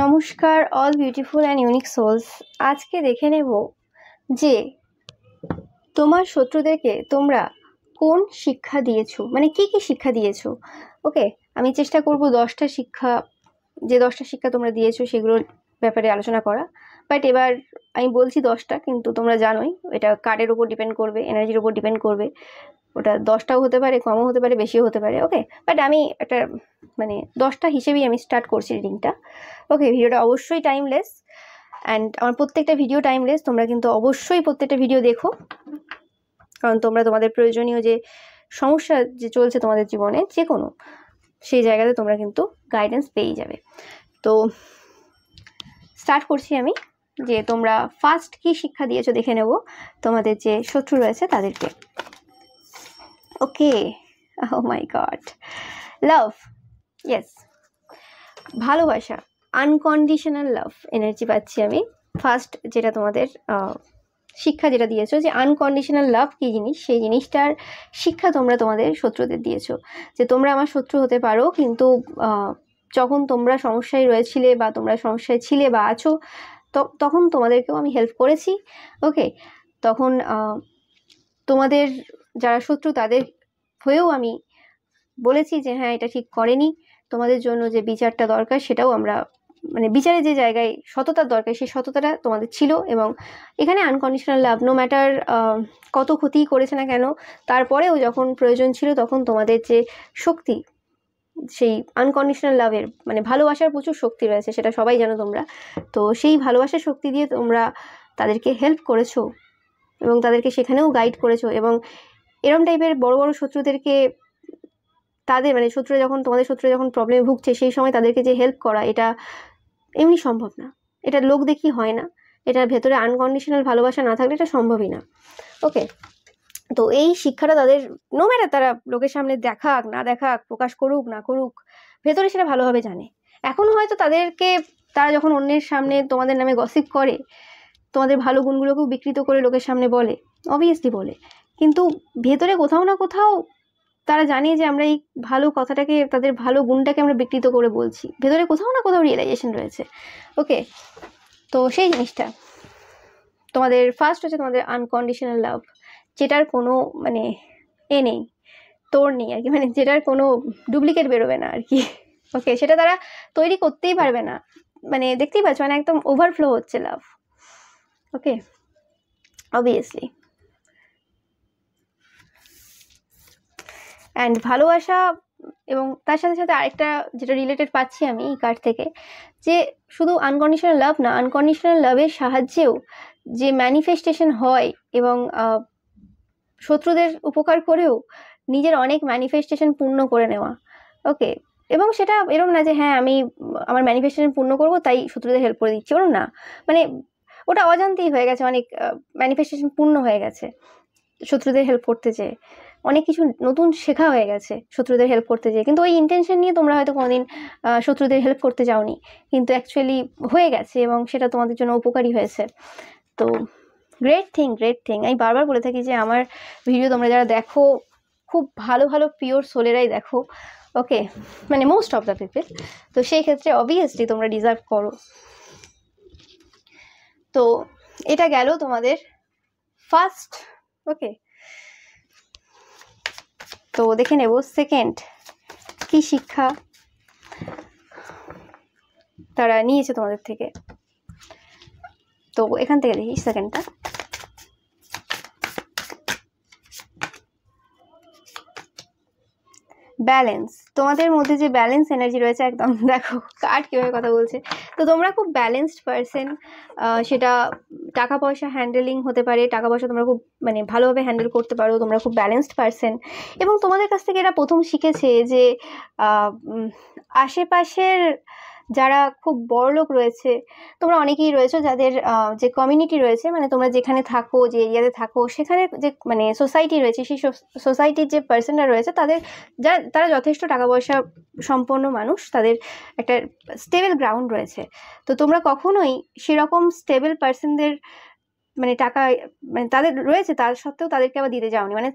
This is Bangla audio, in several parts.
নমস্কার all beautiful and unique souls. আজকে দেখে নেব যে তোমার শত্রুদেরকে তোমরা কোন শিক্ষা দিয়েছো, মানে কি কি শিক্ষা দিয়েছো। ওকে, আমি চেষ্টা করব 10টা শিক্ষা, যে 10টা শিক্ষা তোমরা দিয়েছো সেগুলোর ব্যাপারে আলোচনা করা। বাট এবার আমি বলছি 10টা, কিন্তু তোমরা জানোই এটা কার্ডের উপর ডিপেন্ড করবে, এনার্জির উপর ডিপেন্ড করবে। ওটা 10টাও হতে পারে, কমও হতে পারে, বেশিও হতে পারে। ওকে, বাট আমি একটা মানে 10টা হিসেবেই আমি স্টার্ট করছি রিডিংটা। ওকে, ভিডিওটা অবশ্যই টাইমলেস, অ্যান্ড আমার প্রত্যেকটা ভিডিও টাইমলেস। তোমরা কিন্তু অবশ্যই প্রত্যেকটা ভিডিও দেখো, কারণ তোমরা তোমাদের প্রয়োজনীয় যে সমস্যা যে চলছে তোমাদের জীবনে যে কোনো, সেই জায়গাতে তোমরা কিন্তু গাইডেন্স পেয়ে যাবে। তো স্টার্ট করছি আমি, যে তোমরা ফার্স্ট কি শিক্ষা দিয়েছো দেখে নেব তোমাদের যে শত্রু রয়েছে তাদেরকে। ওকে, ও মাই গড, লাভ, ইয়েস, ভালোবাসা, আনকন্ডিশনাল লাভ এনার্জি পাচ্ছি আমি। ফার্স্ট যেটা তোমাদের শিক্ষা যেটা দিয়েছো, যে আনকন্ডিশনাল লাভ কী জিনিস, সেই জিনিসটার শিক্ষা তোমরা তোমাদের শত্রুদের দিয়েছো। যে তোমরা আমার শত্রু হতে পারো, কিন্তু যখন তোমরা সমস্যায় রয়েছিলে বা তোমরা সমস্যায় ছিলে বা আছো, তখন তোমাদেরকেও আমি হেল্প করেছি। ওকে, তখন তোমাদের যারা শত্রু তাদের হয়েও আমি বলেছি যে হ্যাঁ এটা ঠিক করেনি, তোমাদের জন্য যে বিচারটা দরকার সেটাও আমরা, মানে বিচারে যে জায়গায় সততার দরকার সেই সততাটা তোমাদের ছিল। এবং এখানে আনকন্ডিশনাল লাভ, নো ম্যাটার কত ক্ষতি করেছে না কেন, তারপরেও যখন প্রয়োজন ছিল তখন তোমাদের যে শক্তি, সেই আনকন্ডিশনাল লাভের মানে ভালোবাসার প্রচুর শক্তি রয়েছে, সেটা সবাই জানো তোমরা। তো সেই ভালোবাসার শক্তি দিয়ে তোমরা তাদেরকে হেল্প করেছো এবং তাদেরকে সেখানেও গাইড করেছো। এবং এরম টাইপের বড় বড় শত্রুদেরকে, তাদের মানে শত্রুরা যখন, তোমাদের শত্রুরা যখন প্রবলেমে ভুগছে সেই সময় তাদেরকে যে হেল্প করা, এটা এমনি সম্ভব না, এটা লোক দেখি হয় না, এটার ভেতরে আনকন্ডিশনাল ভালোবাসা না থাকলে এটা সম্ভবই না। ওকে, তো এই শিক্ষাটা তাদের, নো ম্যাটার তারা লোকের সামনে দেখাক না দেখাক, প্রকাশ করুক না করুক, ভেতরে সেটা ভালোভাবে জানে। এখন হয়তো তাদেরকে, তারা যখন অন্যের সামনে তোমাদের নামে গসিপ করে, তোমাদের ভালো গুণগুলোকেও বিকৃত করে লোকের সামনে বলে, অবভিয়াসলি বলে, কিন্তু ভেতরে কোথাও না কোথাও তারা জানে যে আমরা এই ভালো কথাটাকে, তাদের ভালো গুণটাকে আমরা বিকৃত করে বলছি, ভেতরে কোথাও না কোথাও রিয়েলাইজেশন রয়েছে। ওকে, তো সেই জিনিসটা তোমাদের ফার্স্ট হচ্ছে তোমাদের আনকন্ডিশনাল লাভ, যেটার কোনো মানে নেই, তোর নেই আর কি, মানে যেটার কোনো ডুপ্লিকেট বেরোবে না আর কি। ওকে, সেটা তারা তৈরি করতেই পারবে না, মানে দেখতেই পাচ্ছ, মানে একদম ওভারফ্লো হচ্ছে লাভ। ওকে, অবভিয়াসলি। অ্যান্ড ভালোবাসা, এবং তার সাথে সাথে আরেকটা যেটা রিলেটেড পাচ্ছি আমি এই কার্ড থেকে, যে শুধু আনকন্ডিশনাল লাভ না, আনকন্ডিশনাল লাভের সাহায্যেও যে ম্যানিফেস্টেশন হয়, এবং শত্রুদের উপকার করেও নিজের অনেক ম্যানিফেস্টেশন পূর্ণ করে নেওয়া। ওকে, এবং সেটা এরকম না যে হ্যাঁ আমি আমার ম্যানিফেস্টেশন পূর্ণ করব তাই শত্রুদের হেল্প করে দিচ্ছি, ওরকম না, মানে ওটা অজান্তেই হয়ে গেছে, অনেক ম্যানিফেস্টেশন পূর্ণ হয়ে গেছে শত্রুদের হেল্প করতে চেয়ে, অনেক কিছু নতুন শেখা হয়ে গেছে শত্রুদের হেল্প করতে চেয়ে, কিন্তু ওই ইন্টেনশন নিয়ে তোমরা হয়তো কোনোদিন শত্রুদের হেল্প করতে যাওনি, কিন্তু অ্যাকচুয়ালি হয়ে গেছে এবং সেটা তোমাদের জন্য উপকারী হয়েছে। তো গ্রেট থিং, গ্রেট থিং। আমি বারবার বলে থাকি যে আমার ভিডিও তোমরা যারা দেখো, খুব ভালো ভালো পিওর সোলেরাই দেখো। ওকে, মানে মোস্ট অফ দ্য পিপল। তো সেই ক্ষেত্রে অবভিয়াসলি তোমরা ডিজার্ভ করো। তো এটা গেল তোমাদের ফার্স্ট। ওকে, তো দেখে নেব সেকেন্ড কি শিক্ষা তারা নিয়েছে তোমাদের থেকে। তো এখান থেকে দেখি সেকেন্ডটা, ব্যালেন্স। তোমাদের মধ্যে যে ব্যালেন্স এনার্জি রয়েছে, একদম দেখো কার্ড কীভাবে কথা বলছে। তো তোমরা খুব ব্যালেন্সড পারসন, সেটা টাকা পয়সা হ্যান্ডেলিং হতে পারে, টাকা পয়সা তোমরা খুব মানে ভালোভাবে হ্যান্ডেল করতে পারো, তোমরা খুব ব্যালেন্সড পারসন। এবং তোমাদের কাছ থেকে এরা প্রথম শিখেছে যে আশেপাশের যারা খুব বড়লোক রয়েছে, তোমরা অনেকেই রয়েছো যাদের যে কমিউনিটি রয়েছে, মানে তোমরা যেখানে থাকো, যে এরিয়াতে থাকো, সেখানে যে মানে সোসাইটি রয়েছে, সেই সোসাইটির যে পার্সনরা রয়েছে তাদের, তারা যথেষ্ট টাকা পয়সা সম্পন্ন মানুষ, তাদের একটা স্টেবল গ্রাউন্ড রয়েছে। তো তোমরা কখনোই সেরকম স্টেবল পার্সনদের মানে টাকা মানে তাদের রয়েছে, তার সত্ত্বেও তাদেরকে আবার দিতে যাওনি, মানে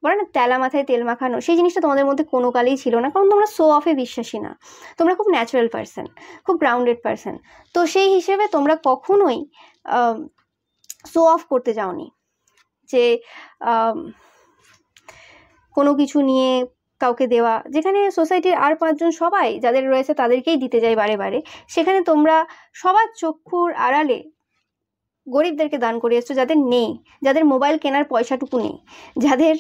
বলে না তেলা মাথায় তেল মাখানো, সেই জিনিসটা তোমাদের মধ্যে কোনো কালেই ছিল না, কারণ তোমরা শো অফে বিশ্বাসী না, তোমরা খুব ন্যাচারাল পার্সন, খুব গ্রাউন্ডেড পার্সন। তো সেই হিসেবে তোমরা কখনোই শো অফ করতে যাওনি, যে কোনো কিছু নিয়ে কাউকে দেওয়া, যেখানে সোসাইটির আর 5 জন সবাই যাদের রয়েছে তাদেরকেই দিতে যায় বারে বারে, সেখানে তোমরা সবার চক্ষুর আড়ালে গরিবদেরকে দান করে এসছো, যাদের নেই, যাদের মোবাইল কেনার পয়সাটুকু নেই, যাদের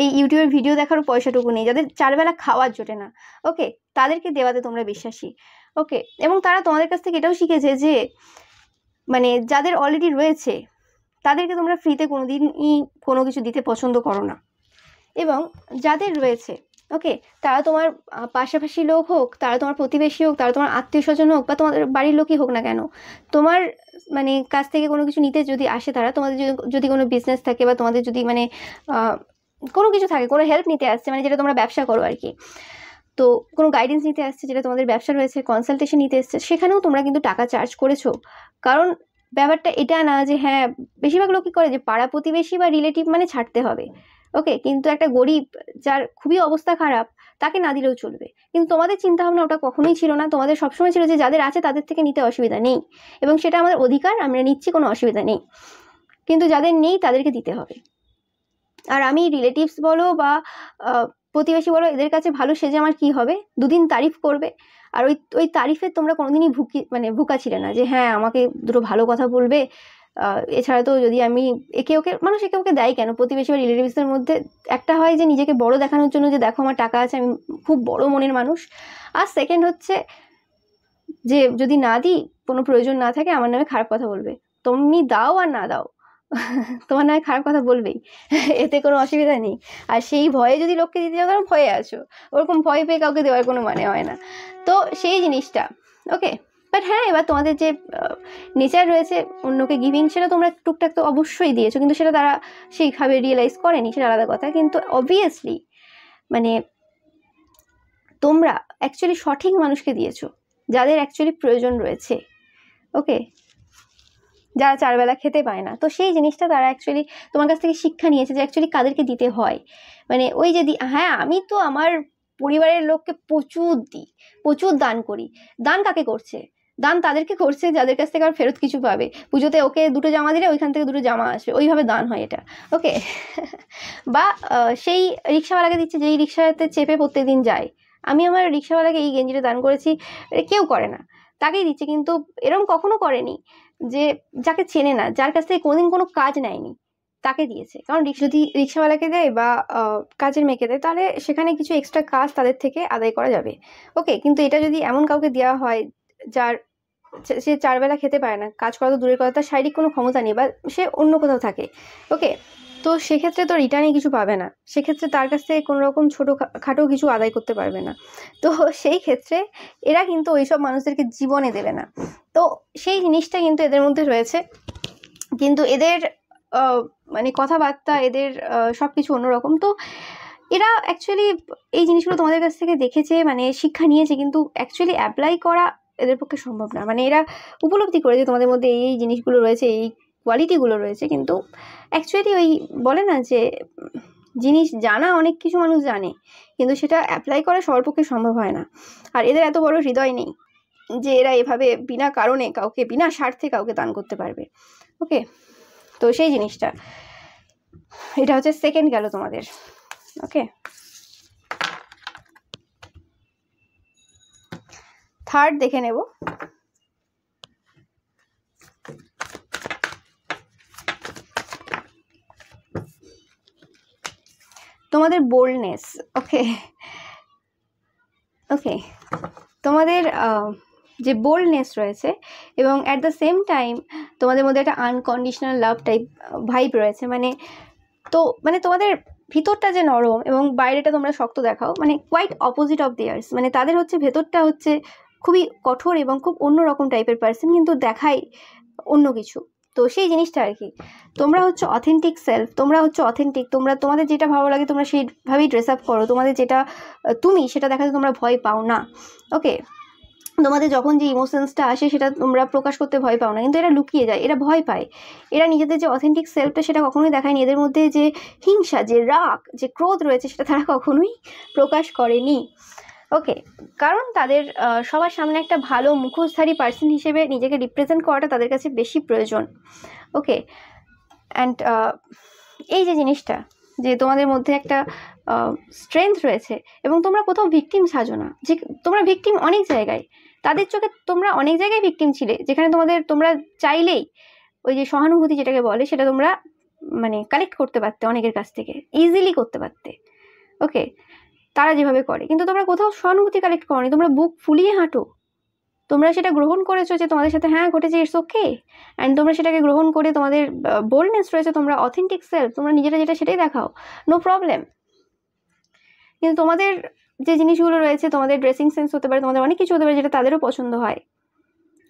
এই ইউটিউবের ভিডিও দেখার পয়সাটুকু নেই, যাদের 4 বেলা খাওয়ার জোটে না, ওকে, তাদেরকে দেওয়াতে তোমরা বিশ্বাসী। ওকে, এবং তারা তোমাদের কাছ থেকে এটাও শিখেছে যে মানে যাদের অলরেডি রয়েছে তাদেরকে তোমরা ফ্রিতে কোনোদিনই কোনো কিছু দিতে পছন্দ করো না। এবং যাদের রয়েছে, ওকে, তারা তোমার পাশাপাশি লোক হোক, তারা তোমার প্রতিবেশী হোক, তারা তোমার আত্মীয় স্বজন হোক, বা তোমাদের বাড়ির লোকই হোক না কেন, তোমার মানে কাছ থেকে কোনো কিছু নিতে যদি আসে তারা, তোমাদের যদি কোনো বিজনেস থাকে, বা তোমাদের যদি মানে কোনো কিছু থাকে, কোনো হেল্প নিতে আসছে, মানে যেটা তোমরা ব্যবসা করো আর কি, তো কোনো গাইডেন্স নিতে আসছে, যেটা তোমাদের ব্যবসা রয়েছে, কনসালটেশন নিতে এসছে, সেখানেও তোমরা কিন্তু টাকা চার্জ করেছো। কারণ ব্যাপারটা এটা না যে হ্যাঁ, বেশিরভাগ লোক কী করে যে পাড়া প্রতিবেশী বা রিলেটিভ মানে ছাড়তে হবে, ওকে, কিন্তু একটা গরিব যার খুবই অবস্থা খারাপ তাকে না দিলেও চলবে। কিন্তু তোমাদের চিন্তাভাবনা ওটা কখনোই ছিল না, তোমাদের সবসময় ছিল যে যাদের আছে তাদের থেকে নিতে অসুবিধা নেই, এবং সেটা আমাদের অধিকার, আমরা নিচ্ছি, কোনো অসুবিধা নেই, কিন্তু যাদের নেই তাদেরকে দিতে হবে। আর আমি রিলেটিভস বলো বা প্রতিবেশী বলো, এদের কাছে ভালো সেজে আমার কি হবে, 2 দিন তারিফ করবে, আর ওই তারিফের তোমরা কোনোদিনই ভুকা ছিলে না, যে হ্যাঁ আমাকে দুটো ভালো কথা বলবে। এছাড়া তো যদি আমি মানুষ একে ওকে দেয় কেন, প্রতিবেশী বা রিলেটিভসদের মধ্যে একটা হয় যে নিজেকে বড় দেখানোর জন্য, যে দেখো আমার টাকা আছে, আমি খুব বড় মনের মানুষ। আর সেকেন্ড হচ্ছে যে যদি না দিই, কোনো প্রয়োজন না থাকে, আমার নামে খারাপ কথা বলবে। তুমি দাও আর না দাও, তোমার নামে খারাপ কথা বলবেই, এতে কোনো অসুবিধা নেই। আর সেই ভয়ে যদি লোককে দিতে যাও, কারণ ভয়ে আছো, ওরকম ভয় পেয়ে কাউকে দেওয়ার কোনো মানে হয় না। তো সেই জিনিসটা, ওকে, বাট হ্যাঁ, এবার তোমাদের যে নেচার রয়েছে অন্যকে গিভিং, সেটা তোমরা টুকটাক তো অবশ্যই দিয়েছো, কিন্তু সেটা তারা সেইভাবে রিয়েলাইজ করেনি, সেটা আলাদা কথা। কিন্তু অবভিয়াসলি মানে তোমরা অ্যাকচুয়ালি সঠিক মানুষকে দিয়েছো, যাদের অ্যাকচুয়ালি প্রয়োজন রয়েছে, ওকে, যারা 4 বেলা খেতে পায় না। তো সেই জিনিসটা তারা অ্যাকচুয়ালি তোমার কাছ থেকে শিক্ষা নিয়েছে, যে অ্যাকচুয়ালি কাদেরকে দিতে হয়। মানে ওই যে হ্যাঁ, আমি তো আমার পরিবারের লোককে প্রচুর দিই, প্রচুর দান করি। দান কাকে করছে? দান তাদেরকে করছে যাদের কাছ থেকে আর ফেরত কিছু পাবে। পুজোতে ওকে 2টো জামা দিলে ওইখান থেকে 2টো জামা আসবে, ওইভাবে দান হয় এটা, ওকে। বা সেই রিক্সাওয়ালাকে দিচ্ছে যেই রিক্সাতে চেপে প্রত্যেকদিন যায়। আমি আমার রিক্সাওয়ালাকে এই গেঞ্জিটা দান করেছি, কেউ করে না, তাকেই দিচ্ছে। কিন্তু এরকম কখনো করেনি যে যাকে চেনে না, যার কাছ থেকে কোনোদিন কোনো কাজ নেয়নি, তাকে দিয়েছে। কারণ যদি রিক্সাওয়ালাকে দেয় বা কাজের মেয়েকে দেয়, তাহলে সেখানে কিছু এক্সট্রা কাজ তাদের থেকে আদায় করা যাবে, ওকে। কিন্তু এটা যদি এমন কাউকে দেওয়া হয় যার সে 4 বেলা খেতে পারে না, কাজ করা তো দূরের কথা, তার শারীরিক কোনো ক্ষমতা নেই, বা সে অন্য কোথাও থাকে, ওকে, তো সেক্ষেত্রে তো রিটার্নে কিছু পাবে না, সেক্ষেত্রে তার কাছ থেকে কোনো রকম ছোটোখাটো কিছু আদায় করতে পারবে না। তো সেই ক্ষেত্রে এরা কিন্তু ওইসব মানুষদেরকে জীবনে দেবে না। তো সেই জিনিসটা কিন্তু এদের মধ্যে রয়েছে, কিন্তু এদের মানে কথাবার্তা, এদের সব কিছু অন্যরকম। তো এরা অ্যাকচুয়ালি এই জিনিসগুলো তোমাদের কাছ থেকে দেখেছে, মানে শিক্ষা নিয়েছে, কিন্তু অ্যাকচুয়ালি অ্যাপ্লাই করা এদের পক্ষে সম্ভব না। মানে এরা উপলব্ধি করেছে তোমাদের মধ্যে এই জিনিসগুলো রয়েছে, এই কোয়ালিটিগুলো রয়েছে, কিন্তু অ্যাকচুয়ালি ওই বলে না যে জিনিস জানা অনেক কিছু মানুষ জানে, কিন্তু সেটা অ্যাপ্লাই করা সবার পক্ষে সম্ভব হয় না। আর এদের এত বড় হৃদয় নেই যে এরা এভাবে বিনা কারণে কাউকে, বিনা স্বার্থে কাউকে দান করতে পারবে, ওকে। তো সেই জিনিসটা, এটা হচ্ছে সেকেন্ড গেল তোমাদের, ওকে। থার্ড দেখে নেব। তোমাদের বোল্ডনেস, ওকে, ওকে, তোমাদের যে বোল্ডনেস রয়েছে, এবং অ্যাট দ্য সেম টাইম তোমাদের মধ্যে একটা আনকন্ডিশনাল লাভ টাইপ ভাইব রয়েছে। মানে তোমাদের ভিতরটা যে নরম এবং বাইরেটা তোমরা শক্ত দেখাও, মানে কোয়াইট অপোজিট অফ দেয়ার্স। মানে তাদের হচ্ছে ভেতরটা হচ্ছে খুবই কঠোর এবং খুব অন্যরকম টাইপের পার্সন, কিন্তু দেখায় অন্য কিছু। তো সেই জিনিসটা আর কি, তোমরা হচ্ছে অথেন্টিক সেলফ, তোমরা হচ্ছে অথেন্টিক, তোমাদের যেটা ভালো লাগে তোমরা সেইভাবেই ড্রেস আপ করো, তোমাদের যেটা তুমি সেটা দেখাতে তোমরা ভয় পাও না, ওকে। তোমাদের যখন যে ইমোশনসটা আসে সেটা তোমরা প্রকাশ করতে ভয় পাও না, কিন্তু এরা লুকিয়ে যায়, এরা ভয় পায়। এরা নিজেদের যে অথেন্টিক সেলফটা সেটা কখনোই দেখায়নি। এদের মধ্যে যে হিংসা, যে রাগ, যে ক্রোধ রয়েছে সেটা তারা কখনোই প্রকাশ করেনি। ওকে, কারণ তাদের সবার সামনে একটা ভালো মুখোশধারী পার্সন হিসেবে নিজেকে রিপ্রেজেন্ট করাটা তাদের কাছে বেশি প্রয়োজন। ওকে, অ্যান্ড এই যে জিনিসটা, যে তোমাদের মধ্যে একটা স্ট্রেংথ রয়েছে এবং তোমরা কোথাও ভিকটিম সাজো না, যে তোমরা ভিকটিম অনেক জায়গায়, তাদের চোখে তোমরা অনেক জায়গায় ভিকটিম ছিলে, যেখানে তোমরা চাইলেই ওই যে সহানুভূতি যেটাকে বলে সেটা তোমরা মানে কালেক্ট করতে পারতে অনেকের কাছ থেকে, ইজিলি করতে পারতে। ওকে, তারা যেভাবে করে, কিন্তু তোমরা কোথাও সহানুভূতি কালেক্ট করোনি, তোমরা বুক ফুলিয়ে হাঁটো, তোমরা সেটা গ্রহণ করেছো যে তোমাদের সাথে হ্যাঁ ঘটেছে, ইটস ওকে, অ্যান্ড তোমরা সেটাকে গ্রহণ করে তোমাদের বোল্ডনেস রয়েছে, তোমরা অথেন্টিক সেলফ, তোমরা নিজেরা যেটা সেটাই দেখাও, নো প্রবলেম। কিন্তু তোমাদের যে জিনিসগুলো রয়েছে, তোমাদের ড্রেসিং সেন্স হতে পারে, তোমাদের অনেক কিছু হতে পারে যেটা তাদেরও পছন্দ হয়।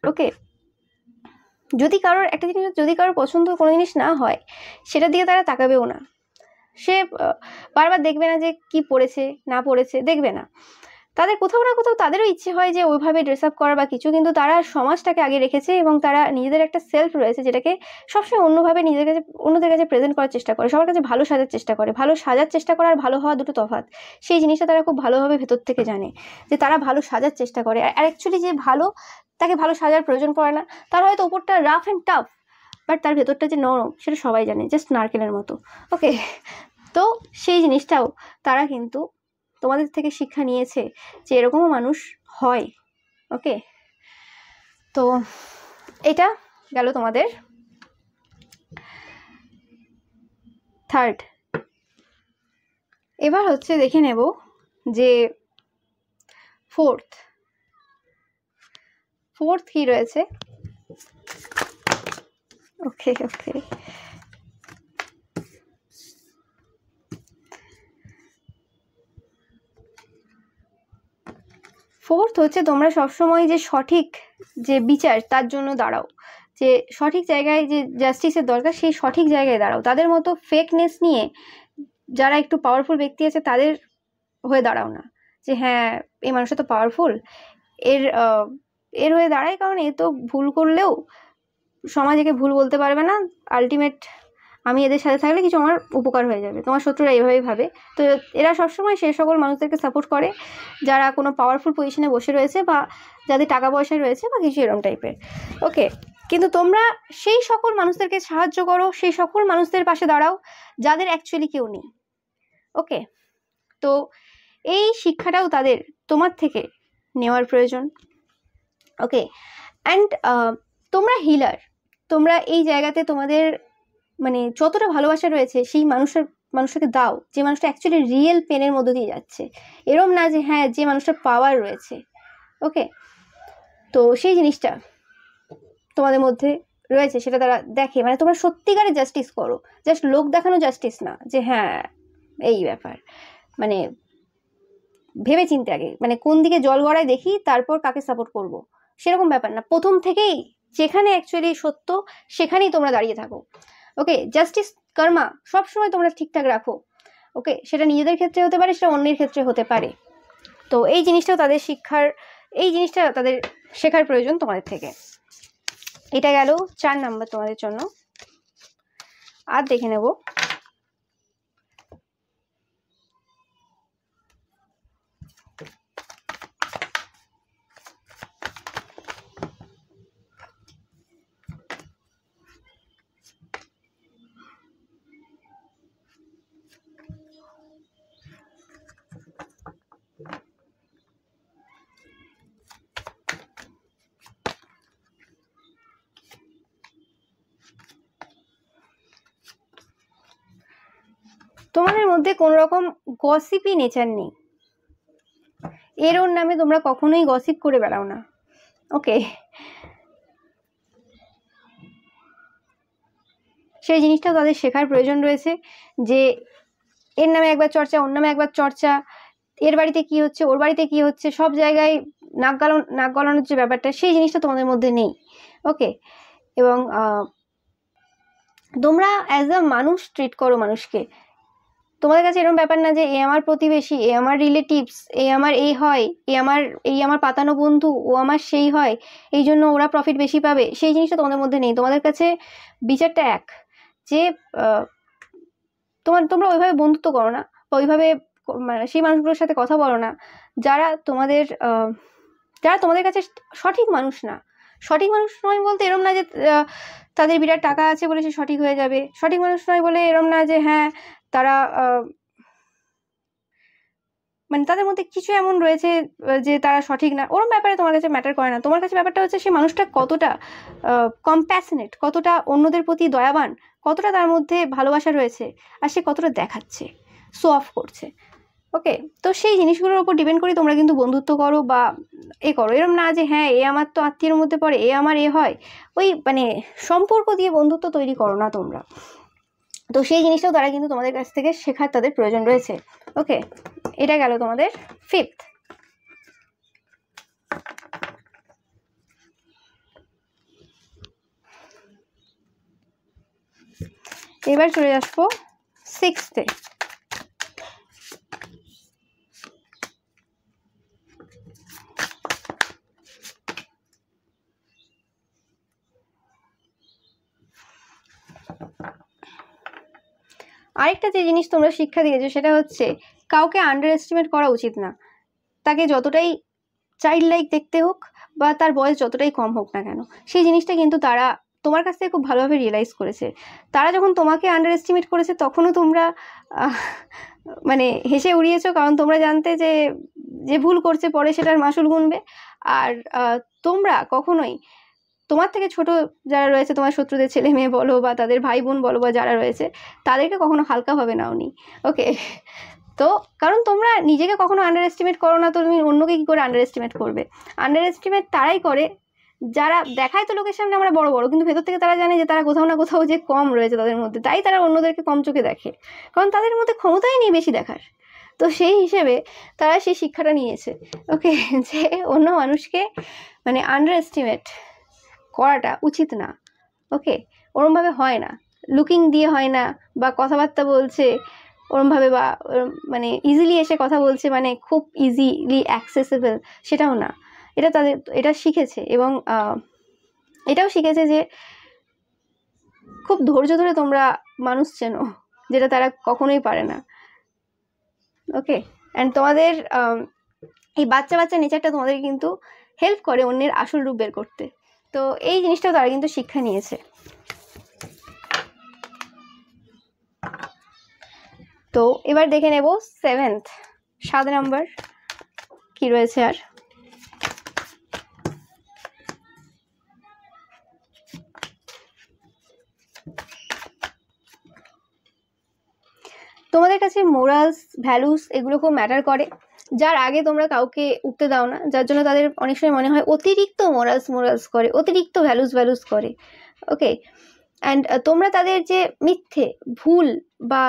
ওকে, যদি কারোর একটা জিনিস, যদি কারোর পছন্দ কোনো জিনিস না হয়, সেটার দিকে তারা তাকাবেও না। সে বারবার দেখবে না যে কি পড়েছে না পড়েছে, দেখবে না। তাদের কোথাও না কোথাও তাদেরও ইচ্ছে হয় যে ওইভাবে ড্রেস আপ করা বা কিছু, কিন্তু তারা সমাজটাকে আগে রেখেছে এবং তারা নিজেদের একটা সেলফ রয়েছে যেটাকে সবসময় অন্যভাবে অন্যদের কাছে প্রেজেন্ট করার চেষ্টা করে, সবার কাছে ভালো সাজার চেষ্টা করে। ভালো সাজার চেষ্টা করা আর ভালো হওয়া দুটো তফাৎ, সেই জিনিসটা তারা খুব ভালোভাবে ভেতর থেকে জানে, যে তারা ভালো সাজার চেষ্টা করে। আর অ্যাকচুয়ালি যে ভালো, তাকে ভালো সাজার প্রয়োজন পড়ে না। তার হয়তো ওপরটা রাফ অ্যান্ড টাফ, বাট তার ভেতরটা যে নরম সেটা সবাই জানে, জাস্ট নারকেলের মতো। ওকে, তো সেই জিনিসটাও তারা কিন্তু তোমাদের থেকে শিক্ষা নিয়েছে যে এরকমও মানুষ হয়। ওকে, তো এটা গেল তোমাদের থার্ড। এবার হচ্ছে দেখে নেব যে ফোর্থ কি রয়েছে। ওকে ওকে, ফোর্থ হচ্ছে তোমরা সবসময় যে সঠিক যে বিচার তার জন্য দাঁড়াও, যে সঠিক জায়গায় যে জাস্টিসের দরকার সেই সঠিক জায়গায় দাঁড়াও। তাদের মতো ফেকনেস নিয়ে যারা একটু পাওয়ারফুল ব্যক্তি আছে তাদের হয়ে দাঁড়াও না, যে হ্যাঁ এই মানুষটা তো পাওয়ারফুল, এর হয়ে দাঁড়ায়, কারণ এ তো ভুল করলেও সমাজ একে ভুল বলতে পারবে না, আলটিমেট আমি এদের সাথে থাকলে কিছু আমার উপকার হয়ে যাবে। তোমার শত্রুরা এইভাবেই ভাবে। তো এরা সবসময় সেই সকল মানুষদেরকে সাপোর্ট করে যারা কোনো পাওয়ারফুল পজিশনে বসে রয়েছে বা যাদের টাকা পয়সা রয়েছে বা কিছু এরকম টাইপের। ওকে, কিন্তু তোমরা সেই সকল মানুষদেরকে সাহায্য করো, সেই সকল মানুষদের পাশে দাঁড়াও যাদের অ্যাকচুয়ালি কেউ নেই। ওকে, তো এই শিক্ষাটাও তাদের তোমার থেকে নেওয়ার প্রয়োজন। ওকে, অ্যান্ড তোমরা হিলার, তোমরা এই জায়গাতে তোমাদের মানে যতটা ভালোবাসা রয়েছে সেই মানুষটাকে দাও, যে মানুষটা অ্যাকচুয়ালি রিয়েল পেনের মধ্যে দিয়ে যাচ্ছে, এরম না যে হ্যাঁ যে মানুষটার পাওয়ার রয়েছে। ওকে, তো সেই জিনিসটা তোমাদের মধ্যে রয়েছে সেটা তারা দেখে, মানে তোমরা সত্যিকারের জাস্টিস করো, জাস্ট লোক দেখানো জাস্টিস না, যে হ্যাঁ এই ব্যাপার, মানে ভেবে চিন্তে আগে, মানে কোন দিকে জল গড়ায় দেখি তারপর কাকে সাপোর্ট করব, সেরকম ব্যাপার না। প্রথম থেকেই যেখানে অ্যাকচুয়ালি সত্য সেখানেই তোমরা দাঁড়িয়ে থাকো। ওকে, জাস্টিস কর্মা সবসময় তোমরা ঠিকঠাক রাখো। ওকে, সেটা নিজেদের ক্ষেত্রে হতে পারে, সেটা অন্যের ক্ষেত্রে হতে পারে। তো এই জিনিসটাও তাদের শেখার প্রয়োজন তোমাদের থেকে। এটা গেল 4 নাম্বার তোমাদের জন্য। আর দেখে নেব তোমাদের মধ্যে কোন রকম গসিপি নেচার নেই, এর ওর নামে তোমরা কখনোই গসিপ করে বেড়াও না। ওকে, সেই জিনিসটাও তাদের শেখার প্রয়োজন রয়েছে, যে এর নামে একবার চর্চা, ওর নামে একবার চর্চা, এর বাড়িতে কি হচ্ছে ওর বাড়িতে কি হচ্ছে, সব জায়গায় নাক গলানোর যে ব্যাপারটা, সেই জিনিসটা তোমাদের মধ্যে নেই। ওকে, এবং তোমরা অ্যাজ আ মানুষ ট্রিট করো মানুষকে, তোমাদের কাছে এরকম ব্যাপার না যে এ আমার প্রতিবেশী, এ আমার রিলেটিভস, এ আমার এই হয়, এই আমার পাতানো বন্ধু, ও আমার সেই হয়, এই জন্য ওরা প্রফিট বেশি পাবে, সেই জিনিসটা তোমাদের মধ্যে নেই। তোমাদের কাছে বিচারটা এক, যে তোমরা ওইভাবে বন্ধুত্ব করো না, বা ওইভাবে মানে সেই মানুষগুলোর সাথে কথা বলো না যারা তোমাদের কাছে সঠিক মানুষ না। সঠিক মানুষ নয় বলতে এরম না যে তাদের বিরাট টাকা আছে বলে সে সঠিক হয়ে যাবে। সঠিক মানুষ নয় বলে এরম না যে হ্যাঁ তারা মানে তাদের মধ্যে কিছু এমন রয়েছে যে তারা সঠিক না, ওরম ব্যাপারে তোমার কাছে ম্যাটার করে না। তোমার কাছে ব্যাপারটা হচ্ছে সেই মানুষটা কতটা কম্প্যাশনেট, কতটা অন্যদের প্রতি দয়াবান, কতটা তার মধ্যে ভালোবাসা রয়েছে, আর সে কতটা দেখাচ্ছে, শো অফ করছে। ওকে, তো সেই জিনিসগুলোর উপর ডিপেন্ড করে তোমরা কিন্তু বন্ধুত্ব করো বা করো। এরম না যে হ্যাঁ এ আমার তো আত্মীয়ের মধ্যে পড়ে, এ আমার এ হয়, ওই মানে সম্পর্ক দিয়ে বন্ধুত্ব তৈরি করো না তোমরা। তো সেই জিনিসটাও তারা কিন্তু তোমাদের কাছ থেকে শেখার তাদের প্রয়োজন রয়েছে। ওকে, এটা গেল তোমাদের ফিফথ। এবার চলে আসবো সিক্সথে। আরেকটা যে জিনিস তোমরা শিক্ষা দিয়েছো সেটা হচ্ছে কাউকে আন্ডার এস্টিমেট করা উচিত না। তাকে যতটাই চাইল্ড লাইক দেখতে হোক বা তার বয়স যতটাই কম হোক না কেন, সেই জিনিসটা কিন্তু তারা তোমার কাছ থেকে খুব ভালোভাবে রিয়েলাইজ করেছে। তারা যখন তোমাকে আন্ডার এস্টিমেট করেছে তখনও তোমরা মানে হেসে উড়িয়েছো, কারণ তোমরা জানতে যে যে ভুল করছে পরে সেটার মাসুল গুনবে। আর তোমরা কখনোই তোমার থেকে ছোট যারা রয়েছে, তোমার শত্রুদের ছেলে মেয়ে বলো বা তাদের ভাই বোন বলো বা যারা রয়েছে, তাদেরকে কখনো হালকাভাবে নাওনি। ওকে, তো কারণ তোমরা নিজেকে কখনো আন্ডার এস্টিমেট করো না, তো তুমি অন্যকে কি করে আন্ডার এস্টিমেট করবে? আন্ডার এস্টিমেট তারাই করে যারা দেখায় তো লোকের সামনে আমরা বড় বড়, কিন্তু ভেতর থেকে তারা জানে যে তারা কোথাও না কোথাও যে কম রয়েছে তাদের মধ্যে, তাই তারা অন্যদেরকে কম চোখে দেখে, কারণ তাদের মধ্যে ক্ষমতাই নেই বেশি দেখার। তো সেই হিসেবে তারা সেই শিক্ষাটা নিয়েছে। ওকে, যে অন্য মানুষকে মানে আন্ডার এস্টিমেট করাটা উচিত না। ওকে, ওরমভাবে হয় না, লুকিং দিয়ে হয় না, বা কথাবার্তা বলছে ওরমভাবে, বা মানে ইজিলি এসে কথা বলছে মানে খুব ইজিলি অ্যাক্সেসেবল, সেটাও না। এটা শিখেছে, এবং এটাও শিখেছে যে খুব ধৈর্য ধরে তোমরা মানুষ চেনো, যেটা তারা কখনোই পারে না। ওকে, অ্যান্ড তোমাদের এই বাচ্চা বাচ্চা নেচারটা তোমাদের কিন্তু হেল্প করে অন্যের আসল রূপ বের করতে। তো এই জিনিসটাও তারা কিন্তু শিক্ষা নিয়েছে। তো এবার দেখে নেব সেভেন্থ, 7 নম্বর কি রয়েছে। আর তোমাদের কাছে মোরালস, ভ্যালুস এগুলো খুব ম্যাটার করে, যার আগে তোমরা কাউকে উঠতে দাও না, যার জন্য তাদের অনেক সময় মনে হয় অতিরিক্ত মোরালস করে, অতিরিক্ত ভ্যালুস করে। ওকে, অ্যান্ড তোমরা তাদের যে মিথ্যে, ভুল বা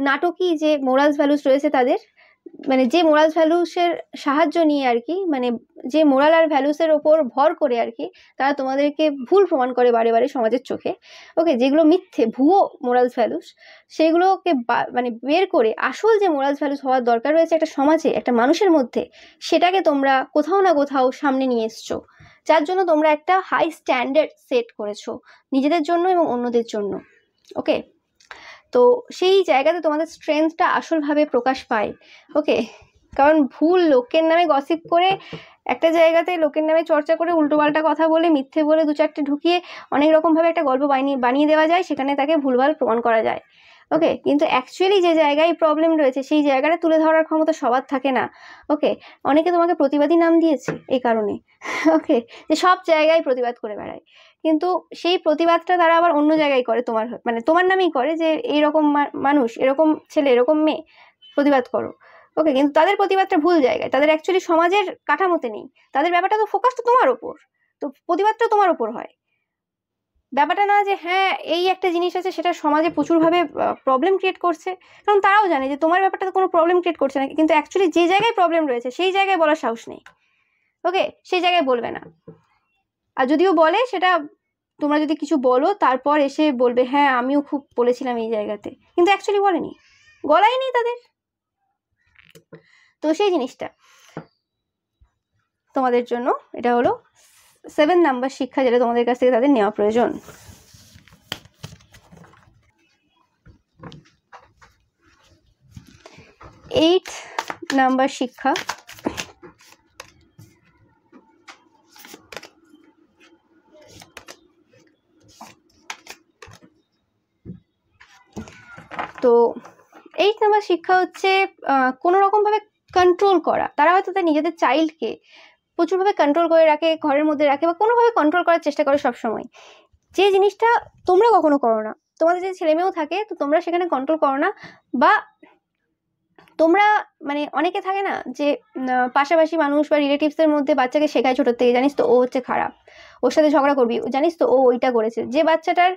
নাটকী যে মোরালস ভ্যালুস রয়েছে তাদের, মানে যে মোরালস ভ্যালুসের সাহায্য নিয়ে আর কি, মানে যে মোরাল আর ভ্যালুসের ওপর ভর করে আর কি, তারা তোমাদেরকে ভুল প্রমাণ করে বারে বারে সমাজের চোখে। ওকে, যেগুলো মিথ্যে ভুয়ো মোরালস ভ্যালুস, সেগুলোকে মানে বের করে আসল যে মোরালস ভ্যালুস হওয়ার দরকার রয়েছে একটা সমাজে, একটা মানুষের মধ্যে, সেটাকে তোমরা কোথাও না কোথাও সামনে নিয়ে এসছো, যার জন্য তোমরা একটা হাই স্ট্যান্ডার্ড সেট করেছো নিজেদের জন্য এবং অন্যদের জন্য। ওকে, তো সেই জায়গাতে তোমাদের স্ট্রেংথটা আসলভাবে প্রকাশ পায়। ওকে, কারণ ভুল লোকের নামে গসিপ করে, একটা জায়গাতে লোকের নামে চর্চা করে, উল্টোপাল্টা কথা বলে, মিথ্যে বলে, 2-4টে ঢুকিয়ে অনেক রকমভাবে একটা গল্প বানিয়ে দেওয়া যায়, সেখানে তাকে ভুলভাল প্রমাণ করা যায়। ওকে, কিন্তু অ্যাকচুয়ালি যে জায়গায় প্রবলেম রয়েছে সেই জায়গাটা তুলে ধরার ক্ষমতা সবার থাকে না। ওকে, অনেকে তোমাকে প্রতিবাদী নাম দিয়েছে এই কারণে। ওকে, যে সব জায়গায় প্রতিবাদ করে বেড়ায়, কিন্তু সেই প্রতিবাদটা তারা আবার অন্য জায়গায় করে, তোমার মানে তোমার নামেই করে, যে এইরকম মানুষ, এরকম ছেলে, এরকম মেয়ে, প্রতিবাদ করো। ওকে, কিন্তু তাদের প্রতিবাদটা ভুল জায়গায়, তাদের অ্যাকচুয়ালি সমাজের কাঠামোতে নেই, তাদের ব্যাপারটা তো ফোকাস তো তোমার ওপর, তো প্রতিবাদটা তোমার ওপর হয়। ব্যাপারটা না যে হ্যাঁ এই একটা জিনিস আছে সেটা সমাজে প্রচুরভাবে প্রবলেম ক্রিয়েট করছে, কারণ তারাও জানে যে তোমার ব্যাপারটা তো কোনো প্রবলেম ক্রিয়েট করছে না, কিন্তু অ্যাকচুয়ালি যে জায়গায় প্রবলেম রয়েছে সেই জায়গায় বলার সাহস নেই। ওকে, সেই জায়গায় বলবে না, আর যদিও বলে সেটা তোমরা যদি কিছু বলো তারপর এসে বলবে হ্যাঁ আমিও খুব বলেছিলাম এই জায়গাতে, কিন্তু অ্যাকচুয়ালি বলেনি। গলাই নেই তাদের। তো সেই জিনিসটা তোমাদের জন্য এটা হলো 7 নাম্বার শিক্ষা, যেটা তোমাদের কাছ থেকে তাদের নেওয়া প্রয়োজন। এইট নাম্বার শিক্ষা, তো 8 নাম্বার শিক্ষা হচ্ছে কোনো রকম ভাবে কন্ট্রোল করা। তারা হয়তো তাদের নিজেদের চাইল্ডকে প্রচুরভাবে কন্ট্রোল করে রাখে, ঘরের মধ্যে রাখে, বা কোনোভাবে কন্ট্রোল করার চেষ্টা করে সবসময়, যে জিনিসটা তোমরা কখনো করো না। তোমাদের যে ছেলে মেয়েও থাকে তো তোমরা সেখানে কন্ট্রোল করো না, বা তোমরা মানে অনেকে থাকে না যে পাশাপাশি মানুষ বা রিলেটিভসদের মধ্যে বাচ্চাকে শেখায় ছোটোর থেকে, জানিস তো ও হচ্ছে খারাপ, ওর সাথে ঝগড়া করবি, জানিস তো ও ওইটা করেছে। যে বাচ্চাটার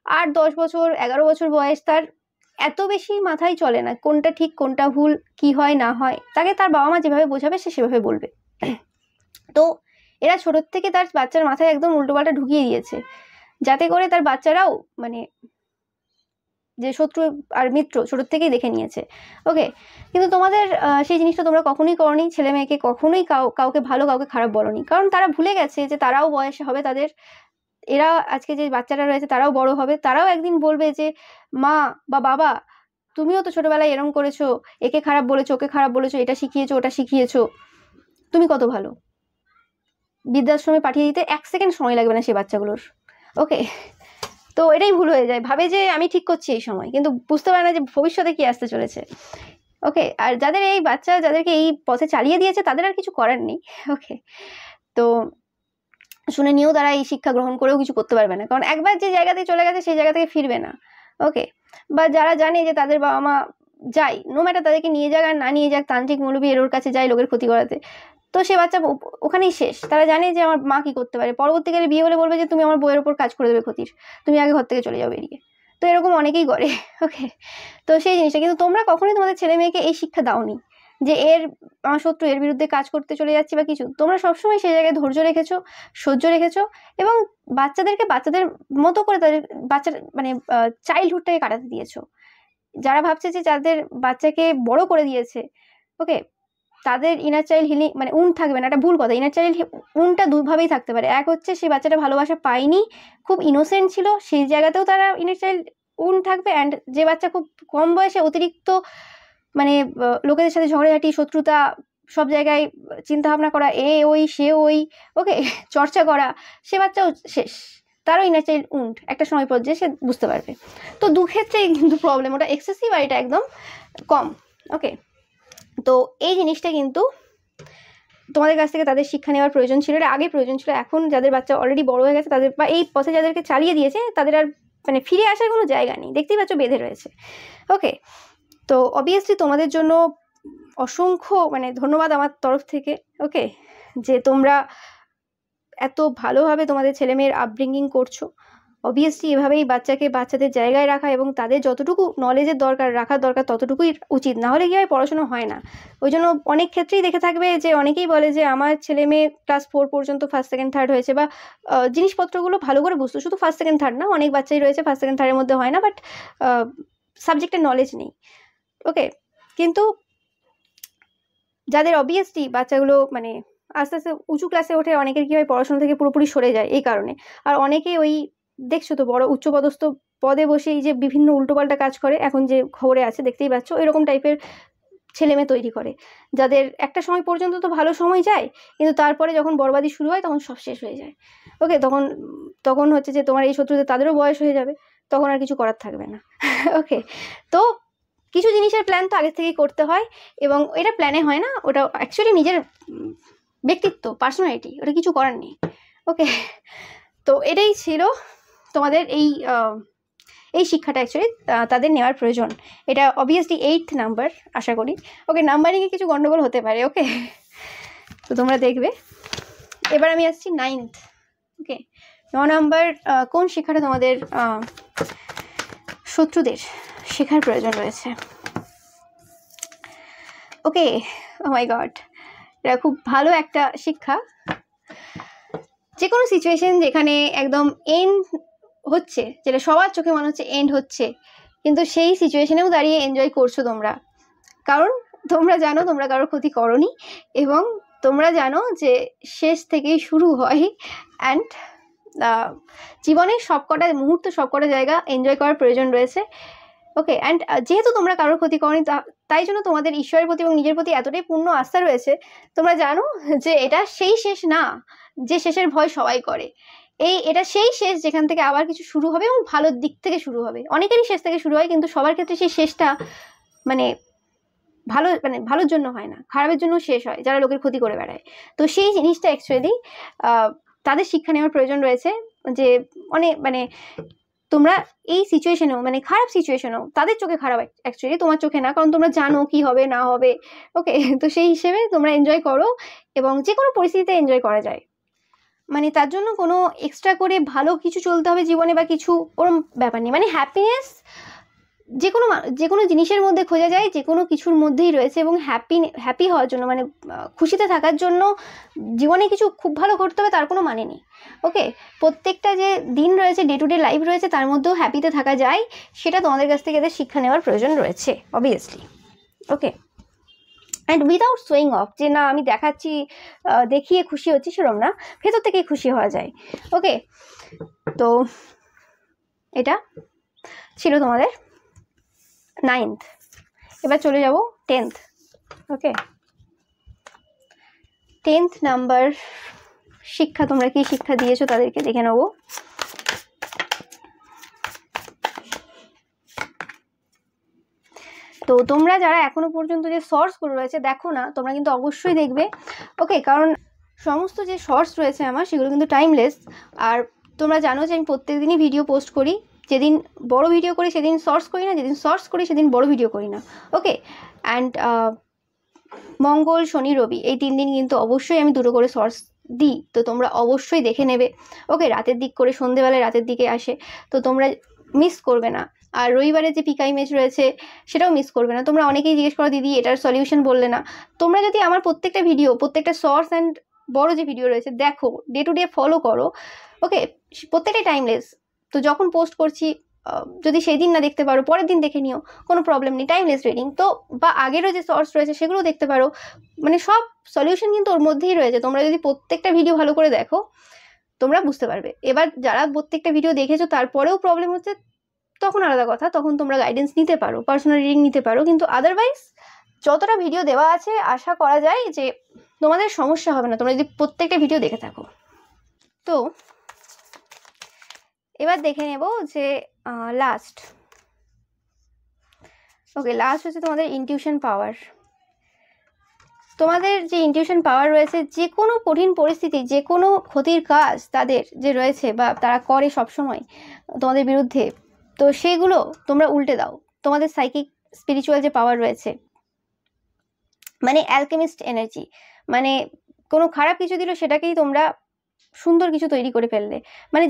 8-10 বছর 11 বছর বয়স, তার এত বেশি মাথায় চলে না কোনটা ঠিক কোনটা ভুল, কি হয় না হয়, তাকে তার বাবা মা যেভাবে বোঝাবে সে সেভাবে বলবে। তো এরা ছোটোর থেকে তার বাচ্চার মাথায় একদম উল্টোপাল্টা ঢুকিয়ে দিয়েছে, যাতে করে তার বাচ্চারাও মানে যে শত্রু আর মিত্র ছোটোর থেকেই দেখে নিয়েছে। ওকে, কিন্তু তোমাদের সেই জিনিসটা তোমরা কখনোই করনি। ছেলে মেয়েকে কখনোই কাউকে ভালো কাউকে খারাপ বলনি, কারণ তারা ভুলে গেছে যে তারাও বয়সে হবে তাদের, এরা আজকে যে বাচ্চারা রয়েছে তারাও বড় হবে, তারাও একদিন বলবে যে মা বা বাবা তুমিও তো ছোটবেলায় এরম করেছো, একে খারাপ বলেছো, ওকে খারাপ বলেছো, এটা শিখিয়েছো, ওটা শিখিয়েছো, তুমি কত ভালো। বৃদ্ধাশ্রমে পাঠিয়ে দিতে 1 সেকেন্ড সময় লাগবে না সেই বাচ্চাগুলোর। ওকে, তো এটাই ভুল হয়ে যায়, ভাবে যে আমি ঠিক করছি এই সময়, কিন্তু বুঝতে পারে না যে ভবিষ্যতে কি আসতে চলেছে। ওকে, আর যাদের এই বাচ্চা যাদেরকে এই পথে চালিয়ে দিয়েছে তাদের আর কিছু করার নেই। ওকে, তো শুনে নিয়েও তারা এই শিক্ষা গ্রহণ করেও কিছু করতে পারবে না, কারণ একবার যে জায়গাতে চলে গেছে সেই জায়গা থেকে ফিরবে না। ওকে, বা যারা জানে যে তাদের বাবা মা যায়, নো ম্যাটার তাদেরকে নিয়ে যাক আর না নিয়ে যাক, তান্ত্রিক মৌলবী এর ওর কাছে যায় লোকের ক্ষতি করাতে, তো সে বাচ্চা ওখানেই শেষ। তারা জানে যে আমার মা কি করতে পারে, পরবর্তীকালে বিয়ে হলে বলবে যে তুমি আমার বইয়ের ওপর কাজ করে দেবে ক্ষতির, তুমি আগে ঘর থেকে চলে যাও বেরিয়ে। তো এরকম অনেকেই করে। ওকে, তো সেই জিনিসটা কিন্তু তোমরা কখনোই তোমাদের ছেলে মেয়েকে এই শিক্ষা দাওনি যে এর আমার শত্রু, এর বিরুদ্ধে কাজ করতে চলে যাচ্ছি বা কিছু। তোমরা সবসময় সেই জায়গায় ধৈর্য রেখেছো, সহ্য রেখেছো, এবং বাচ্চাদেরকে বাচ্চাদের মতো করে তাদের বাচ্চার মানে চাইল্ডহুডটাকে কাটাতে দিয়েছো। যারা ভাবছে যে যাদের বাচ্চাকে বড় করে দিয়েছে, ওকে, তাদের ইনার চাইল্ড হিলিং মানে উন থাকবে না, এটা ভুল কথা। ইনার চাইল্ড উনটা দুভাবেই থাকতে পারে। এক হচ্ছে সেই বাচ্চাটা ভালোবাসা পায়নি, খুব ইনোসেন্ট ছিল, সেই জায়গাতেও তারা ইনার চাইল্ড উন থাকবে। অ্যান্ড যে বাচ্চা খুব কম বয়সে অতিরিক্ত মানে লোকেদের সাথে ঝগড়াঝাটি, শত্রুতা, সব জায়গায় চিন্তা ভাবনা করা, এ ওই সে ওই, ওকে, চর্চা করা, সে বাচ্চাও শেষ, তারও ইনার চাইল্ড উন্ড একটা সময় পর্যায়ে সে বুঝতে পারবে। তো দুক্ষেত্রেই কিন্তু প্রবলেম, ওটা এক্সেসিভ আর এটা একদম কম। ওকে, তো এই জিনিসটা কিন্তু তোমাদের কাছ থেকে তাদের শিক্ষা নেওয়ার প্রয়োজন ছিল, এটা আগে প্রয়োজন ছিল। এখন যাদের বাচ্চা অলরেডি বড় হয়ে গেছে তাদের, বা এই পথে যাদেরকে চালিয়ে দিয়েছে তাদের আর মানে ফিরে আসার কোনো জায়গা নেই, দেখতেই পাচ্ছ বেঁধে রয়েছে। ওকে, তো অবভিয়াসলি তোমাদের জন্য অসংখ্য মানে ধন্যবাদ আমার তরফ থেকে। ওকে, যে তোমরা এত ভালোভাবে তোমাদের ছেলে মেয়ের আপব্রিঙ্গিং করছো। অবভিয়াসলি এভাবেই বাচ্চাকে বাচ্চাদের জায়গায় রাখা এবং তাদের যতটুকু নলেজের দরকার রাখার দরকার ততটুকুই উচিত, না হলে কি হয় পড়াশোনা হয় না। ওই জন্য অনেক ক্ষেত্রেই দেখে থাকবে যে অনেকেই বলে যে আমার ছেলে মেয়ে ক্লাস 4 পর্যন্ত ফার্স্ট সেকেন্ড থার্ড হয়েছে, বা জিনিসপত্রগুলো ভালো করে বুঝতো, শুধু ফার্স্ট সেকেন্ড থার্ড না, অনেক বাচ্চাই রয়েছে ফার্স্ট সেকেন্ড থার্ডের মধ্যে হয় না, বাট সাবজেক্টের নলেজ নেই। ওকে, কিন্তু যাদের অবভিয়াসলি বাচ্চাগুলো মানে আস্তে আস্তে উঁচু ক্লাসে ওঠে, অনেকের কি হয় পড়াশোনা থেকে পুরোপুরি সরে যায় এই কারণে। আর অনেকে ওই দেখছো তো বড় উচ্চপদস্থ পদে বসেই যে বিভিন্ন উল্টোপাল্টা কাজ করে, এখন যে খবরে আছে দেখতেই পাচ্ছ, এরকম টাইপের ছেলে মেয়ে তৈরি করে, যাদের একটা সময় পর্যন্ত তো ভালো সময় যায়, কিন্তু তারপরে যখন বরবাদি শুরু হয় তখন সব শেষ হয়ে যায়। ওকে, তখন হচ্ছে যে তোমার এই শত্রুদের তাদেরও বয়স হয়ে যাবে, তখন আর কিছু করার থাকবে না। ওকে, তো কিছু জিনিসের প্ল্যান তো আগে থেকেই করতে হয়, এবং এটা প্ল্যানে হয় না, ওটা অ্যাকচুয়ালি নিজের ব্যক্তিত্ব, পার্সোনালিটি, ওটা কিছু করার নেই। ওকে, তো এটাই ছিল তোমাদের এই শিক্ষাটা অ্যাকচুয়ালি তাদের নেওয়ার প্রয়োজন। এটা অবভিয়াসলি 8th নাম্বার আশা করি। ওকে, নাম্বারিংয়ে কিছু গন্ডগোল হতে পারে। ওকে, তো তোমরা দেখবে। এবার আমি আসছি 9th। ওকে, 9 নাম্বার কোন শিক্ষাটা তোমাদের শত্রুদের শেখার প্রয়োজন রয়েছে। ওকে, ও মাই গড, এটা খুব ভালো একটা শিক্ষা। যে কোনো সিচুয়েশন যেখানে একদম এন্ড হচ্ছে, যেটা সবার চোখে মনে হচ্ছে এন্ড হচ্ছে, কিন্তু সেই সিচুয়েশনেও দাঁড়িয়ে এনজয় করছো তোমরা, কারণ তোমরা জানো তোমরা কারোর ক্ষতি করোনি, এবং তোমরা জানো যে শেষ থেকেই শুরু হয়। অ্যান্ড জীবনের সবকটা মুহূর্ত, সবকটা জায়গা এনজয় করার প্রয়োজন রয়েছে। ওকে, অ্যান্ড যেহেতু তোমরা কারোর ক্ষতি করোনি, তাই জন্য তোমাদের ঈশ্বরের প্রতি এবং নিজের প্রতি এতটাই পূর্ণ আস্থা রয়েছে, তোমরা জানো যে এটা সেই শেষ না, যে শেষের ভয় সবাই করে। এটা সেই শেষ যেখান থেকে আবার কিছু শুরু হবে, এবং ভালোর দিক থেকে শুরু হবে। অনেকেরই শেষ থেকে শুরু হয়, কিন্তু সবার ক্ষেত্রে সেই শেষটা মানে ভালোর জন্য হয় না, খারাপের জন্য শেষ হয়, যারা লোকের ক্ষতি করে বেড়ায়। তো সেই জিনিসটা অ্যাকচুয়ালি তাদের শিক্ষা নেওয়ার প্রয়োজন রয়েছে, যে তোমরা এই সিচুয়েশনেও, খারাপ সিচুয়েশনেও, তাদের চোখে খারাপ অ্যাকচুয়ালি, তোমার চোখে না, কারণ তোমরা জানো কি হবে না হবে। ওকে, তো সেই হিসেবে তোমরা এনজয় করো, এবং যে কোনো পরিস্থিতিতে এনজয় করা যায়। তার জন্য কোনো এক্সট্রা করে ভালো কিছু চলতে হবে জীবনে বা কিছু ওরম ব্যাপার নেই। হ্যাপিনেস যে কোনো জিনিসের মধ্যে খোঁজা যায়, যে কোনো কিছুর মধ্যেই রয়েছে। এবং হ্যাপি হওয়ার জন্য, খুশিতে থাকার জন্য জীবনে কিছু খুব ভালো করতে হবে তার কোনো মানে নেই। ওকে, প্রত্যেকটা যে দিন রয়েছে, ডে টু ডে লাইফ রয়েছে, তার মধ্যেও হ্যাপিতে থাকা যায়, সেটা তোমাদের কাছ থেকে এদের শিক্ষা নেওয়ার প্রয়োজন রয়েছে obviously. Okay, and without showing off, যে না আমি দেখাচ্ছি, দেখিয়ে খুশি হচ্ছি, সেরকম না, ভেতর থেকেই খুশি হওয়া যায়। ওকে, তো এটা ছিল তোমাদের 9th। এবার চলে যাব 10th। ওকে, 10th নাম্বার শিক্ষা, তোমরা কি শিক্ষা দিয়েছো তাদেরকে দেখে নেব। তো তোমরা যারা এখনো পর্যন্ত যে শর্টসগুলো রয়েছে দেখো না, তোমরা কিন্তু অবশ্যই দেখবে। ওকে, কারণ সমস্ত যে শর্টস রয়েছে আমার, সেগুলো কিন্তু টাইমলেস। আর তোমরা জানো যে আমি প্রত্যেক দিনই ভিডিও পোস্ট করি। যেদিন বড় ভিডিও করি সেদিন শর্টস করি না, যেদিন শর্টস করি সেদিন বড় ভিডিও করি না। ওকে, অ্যান্ড মঙ্গল, শনি, রবি, এই 3 দিন কিন্তু অবশ্যই আমি 2টো করে শর্টস দিই। তো তোমরা অবশ্যই দেখে নেবে। ওকে, রাতের দিক করে, সন্ধেবেলায় রাতের দিকে আসে, তো তোমরা মিস করবে না। আর রবিবারে যে পিকা ইমেজ রয়েছে সেটাও মিস করবে না। তোমরা অনেকেই জিজ্ঞেস করো, দিদি এটার সলিউশন বললে না। তোমরা যদি আমার প্রত্যেকটা ভিডিও, প্রত্যেকটা শর্টস অ্যান্ড বড় যে ভিডিও রয়েছে দেখো, ডে টু ডে ফলো করো। ওকে, প্রত্যেকটাই টাইমলেস। তো যখন পোস্ট করছি, যদি সেই দিন না দেখতে পারো, পরের দিন দেখে নিও, কোনো প্রবলেম নেই। টাইমলেস রিডিং তো, বা আগেরও যে শর্টস রয়েছে সেগুলো দেখতে পারো। সব সলিউশন কিন্তু ওর মধ্যেই রয়েছে। তোমরা যদি প্রত্যেকটা ভিডিও ভালো করে দেখো, তোমরা বুঝতে পারবে। এবার যারা প্রত্যেকটা ভিডিও দেখেছো তারপরেও প্রবলেম হচ্ছে, তখন আলাদা কথা, তখন তোমরা গাইডেন্স নিতে পারো, পার্সোনাল রিডিং নিতে পারো। কিন্তু আদারওয়াইজ যতটা ভিডিও দেওয়া আছে, আশা করা যায় যে তোমাদের সমস্যা হবে না, তোমরা যদি প্রত্যেকটা ভিডিও দেখে থাকো। তো এবার দেখে নেব যে লাস্ট। ওকে, লাস্ট হচ্ছে তোমাদের ইনটিউশন পাওয়ার। তোমাদের যে ইনটিউশন পাওয়ার রয়েছে, যে কোনো কঠিন পরিস্থিতি, যে কোনো ক্ষতির কাজ তাদের যে রয়েছে বা তারা করে সবসময় তোমাদের বিরুদ্ধে, তো সেগুলো তোমরা উল্টে দাও। তোমাদের সাইকিক স্পিরিচুয়াল যে পাওয়ার রয়েছে, অ্যালকেমিস্ট এনার্জি, কোনো খারাপ কিছু দিল সেটাকেই তোমরা সুন্দর কিছু তৈরি করে ফেললে।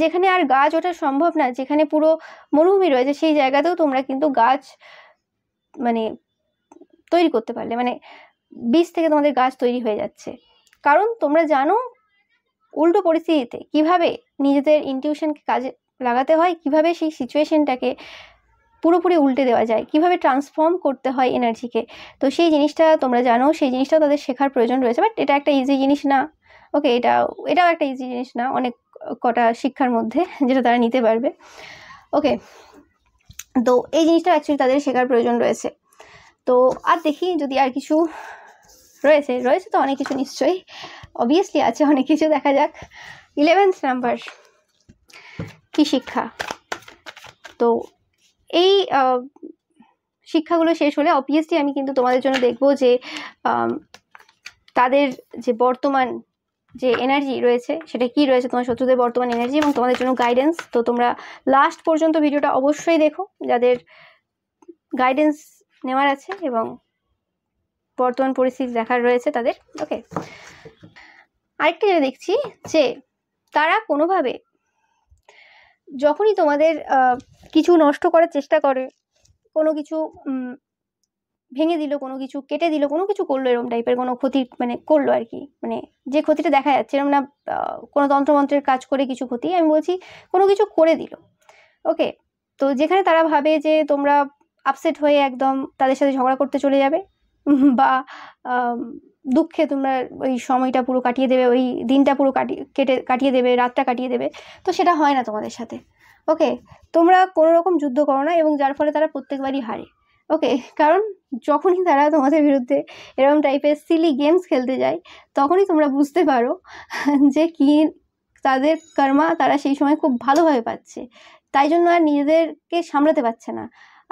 যেখানে আর গাছ ওঠা সম্ভব না, যেখানে পুরো মরুভূমি রয়েছে, সেই জায়গাতেও তোমরা কিন্তু গাছ তৈরি করতে পারলে। বীজ থেকে তোমাদের গাছ তৈরি হয়ে যাচ্ছে, কারণ তোমরা জানো উল্টো পরিস্থিতিতে কিভাবে নিজেদের ইনটিউশনকে কাজে লাগাতে হয়, কিভাবে সেই সিচুয়েশনটাকে পুরোপুরি উল্টে দেওয়া যায়, কিভাবে ট্রান্সফর্ম করতে হয় এনার্জিকে। তো সেই জিনিসটা তোমরা জানো, সেই জিনিসটাও তাদের শেখার প্রয়োজন রয়েছে। বাট এটা একটা ইজি জিনিস না। ওকে, এটাও একটা ইজি জিনিস না, অনেক কটা শিক্ষার মধ্যে যেটা তারা নিতে পারবে। ওকে, তো এই জিনিসটা অ্যাকচুয়ালি তাদের শেখার প্রয়োজন রয়েছে। তো আর দেখি যদি আর কিছু রয়েছে তো অনেক কিছু নিশ্চয়ই অবভিয়াসলি আছে, অনেক কিছু। দেখা যাক 11th নাম্বার কি শিক্ষা। তো এই শিক্ষাগুলো শেষ হলে অবভিয়াসলি আমি কিন্তু তোমাদের জন্য দেখবো যে তাদের যে বর্তমান যে এনার্জি রয়েছে সেটা কি রয়েছে, তোমার শত্রুদের বর্তমান এনার্জি, এবং তোমাদের জন্য গাইডেন্স। তো তোমরা লাস্ট পর্যন্ত ভিডিওটা অবশ্যই দেখো, যাদের গাইডেন্স নেওয়ার আছে এবং বর্তমান পরিস্থিতি দেখার রয়েছে তাদের। ওকে, আরেকটা যেটা দেখছি যে তারা কোনোভাবে যখনই তোমাদের কিছু নষ্ট করার চেষ্টা করে, কোনো কিছু ভেঙে দিল, কোনো কিছু কেটে দিল, কোনো কিছু করলো, এরকম টাইপের কোনো ক্ষতি করলো আর কি, যে ক্ষতিটা দেখা যাচ্ছে এরকম না কোনো তন্ত্রমন্ত্রের কাজ করে কিছু ক্ষতি, আমি বলছি কোনো কিছু করে দিল। ওকে, তো যেখানে তারা ভাবে যে তোমরা আপসেট হয়ে একদম তাদের সাথে ঝগড়া করতে চলে যাবে, বা দুঃখে তোমরা ওই সময়টা পুরো কাটিয়ে দেবে, ওই দিনটা পুরো কাটিয়ে দেবে, রাতটা কাটিয়ে দেবে, তো সেটা হয় না তোমাদের সাথে। ওকে, তোমরা কোনো রকম যুদ্ধ করো না, এবং যার ফলে তারা প্রত্যেকবারই হারে। ওকে, কারণ যখনই তারা তোমাদের বিরুদ্ধে এরকম টাইপের সিলি গেমস খেলতে যায়, তখনই তোমরা বুঝতে পারো যে কি তাদের কর্মা তারা সেই সময় খুব ভালোভাবে পাচ্ছে, তাই জন্য আর নিজেদেরকে সামলাতে পারছে না।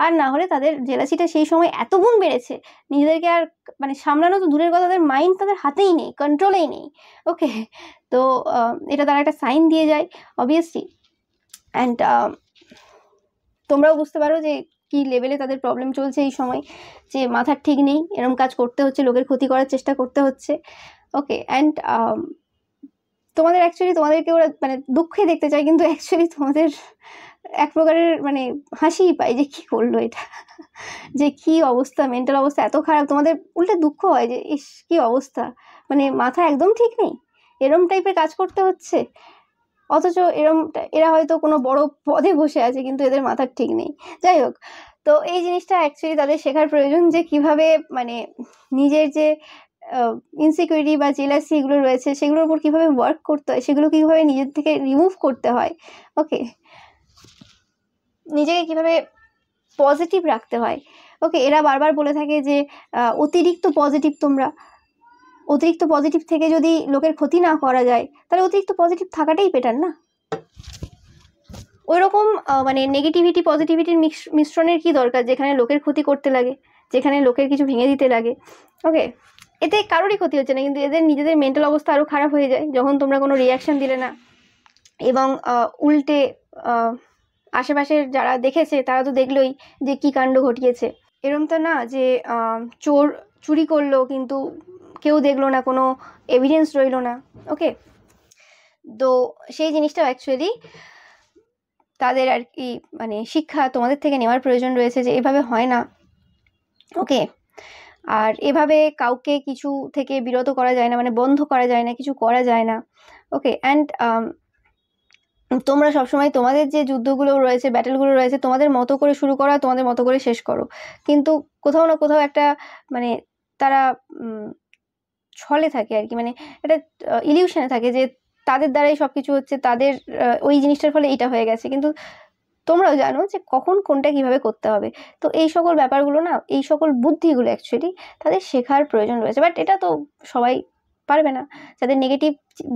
আর না হলে তাদের জেলাসিটা সেই সময় এত গুণ বেড়েছে, নিজেদেরকে আর মানে সামলানো তো দূরের কথা, তাদের মাইন্ড তাদের হাতেই নেই, কন্ট্রোলেই নেই। ওকে, তো এটা তারা একটা সাইন দিয়ে যায় অবভিয়াসলি। অ্যান্ড তোমরাও বুঝতে পারো যে কি লেভেলে তাদের প্রবলেম চলছে এই সময়, যে মাথার ঠিক নেই, এরম কাজ করতে হচ্ছে, লোকের ক্ষতি করার চেষ্টা করতে হচ্ছে। ওকে, অ্যান্ড তোমাদের অ্যাকচুয়ালি তোমাদেরকে ওরা মানে দুঃখে দেখতে চায়, কিন্তু অ্যাকচুয়ালি তোমাদের এক প্রকারের মানে হাসিই পায় যে কি করলো এটা, যে কি অবস্থা, মেন্টাল অবস্থা এত খারাপ, তোমাদের উল্টে দুঃখ হয় যে ইস কি অবস্থা, মানে মাথা একদম ঠিক নেই, এরম টাইপের কাজ করতে হচ্ছে। অথচ এরা হয়তো কোনো বড় পদে বসে আছে, কিন্তু এদের মাথার ঠিক নেই। যাই হোক, তো এই জিনিসটা অ্যাকচুয়ালি তাদের শেখার প্রয়োজন, যে কিভাবে মানে নিজের যে ইনসিকিউরিটি বা জেলাসি এগুলো রয়েছে, সেগুলোর উপর কীভাবে ওয়ার্ক করতে হয়, সেগুলো কীভাবে নিজের থেকে রিমুভ করতে হয়। ওকে, নিজেকে কীভাবে পজিটিভ রাখতে হয়। ওকে, এরা বারবার বলে থাকে যে অতিরিক্ত পজিটিভ তোমরা, অতিরিক্ত পজিটিভ থেকে যদি লোকের ক্ষতি না করা যায়, তাহলে অতিরিক্ত পজিটিভ থাকাটাই বেটার না। ওই রকম মানে নেগেটিভিটি পজিটিভিটির মিশ্রণের কি দরকার, যেখানে লোকের ক্ষতি করতে লাগে, যেখানে লোকের কিছু ভেঙে দিতে লাগে। ওকে, এতে কারোরই ক্ষতি হচ্ছে না, কিন্তু এদের নিজেদের মেন্টাল অবস্থা আরও খারাপ হয়ে যায় যখন তোমরা কোনো রিয়াকশান দিলে না, এবং উল্টে আশেপাশের যারা দেখেছে তারা তো দেখলোই যে কি কাণ্ড ঘটিয়েছে। এরম তো না যে চোর চুরি করলো কিন্তু কেউ দেখলো না, কোনো এভিডেন্স রইলো না। ওকে, তো সেই জিনিসটাও অ্যাকচুয়ালি তাদের আর কি মানে শিক্ষা তোমাদের থেকে নেওয়ার প্রয়োজন রয়েছে, যে এভাবে হয় না। ওকে, আর এভাবে কাউকে কিছু থেকে বিরত করা যায় না, মানে বন্ধ করা যায় না, কিছু করা যায় না। ওকে, অ্যান্ড তোমরা সবসময় তোমাদের যে যুদ্ধগুলো রয়েছে, ব্যাটেলগুলো রয়েছে, তোমাদের মতো করে শুরু করো, তোমাদের মতো করে শেষ করো। কিন্তু কোথাও না কোথাও একটা মানে তারা ছলে থাকে আর কি, মানে একটা ইলিউশনে থাকে যে তাদের দ্বারাই সব কিছু হচ্ছে, তাদের ওই জিনিসটার ফলে এটা হয়ে গেছে, কিন্তু তোমরাও জানো যে কখন কোনটা কিভাবে করতে হবে। তো এই সকল ব্যাপারগুলো না, এই সকল বুদ্ধিগুলো অ্যাকচুয়ালি তাদের শেখার প্রয়োজন রয়েছে, বাট এটা তো সবাই পারবে না। যাদের নেগেটিভ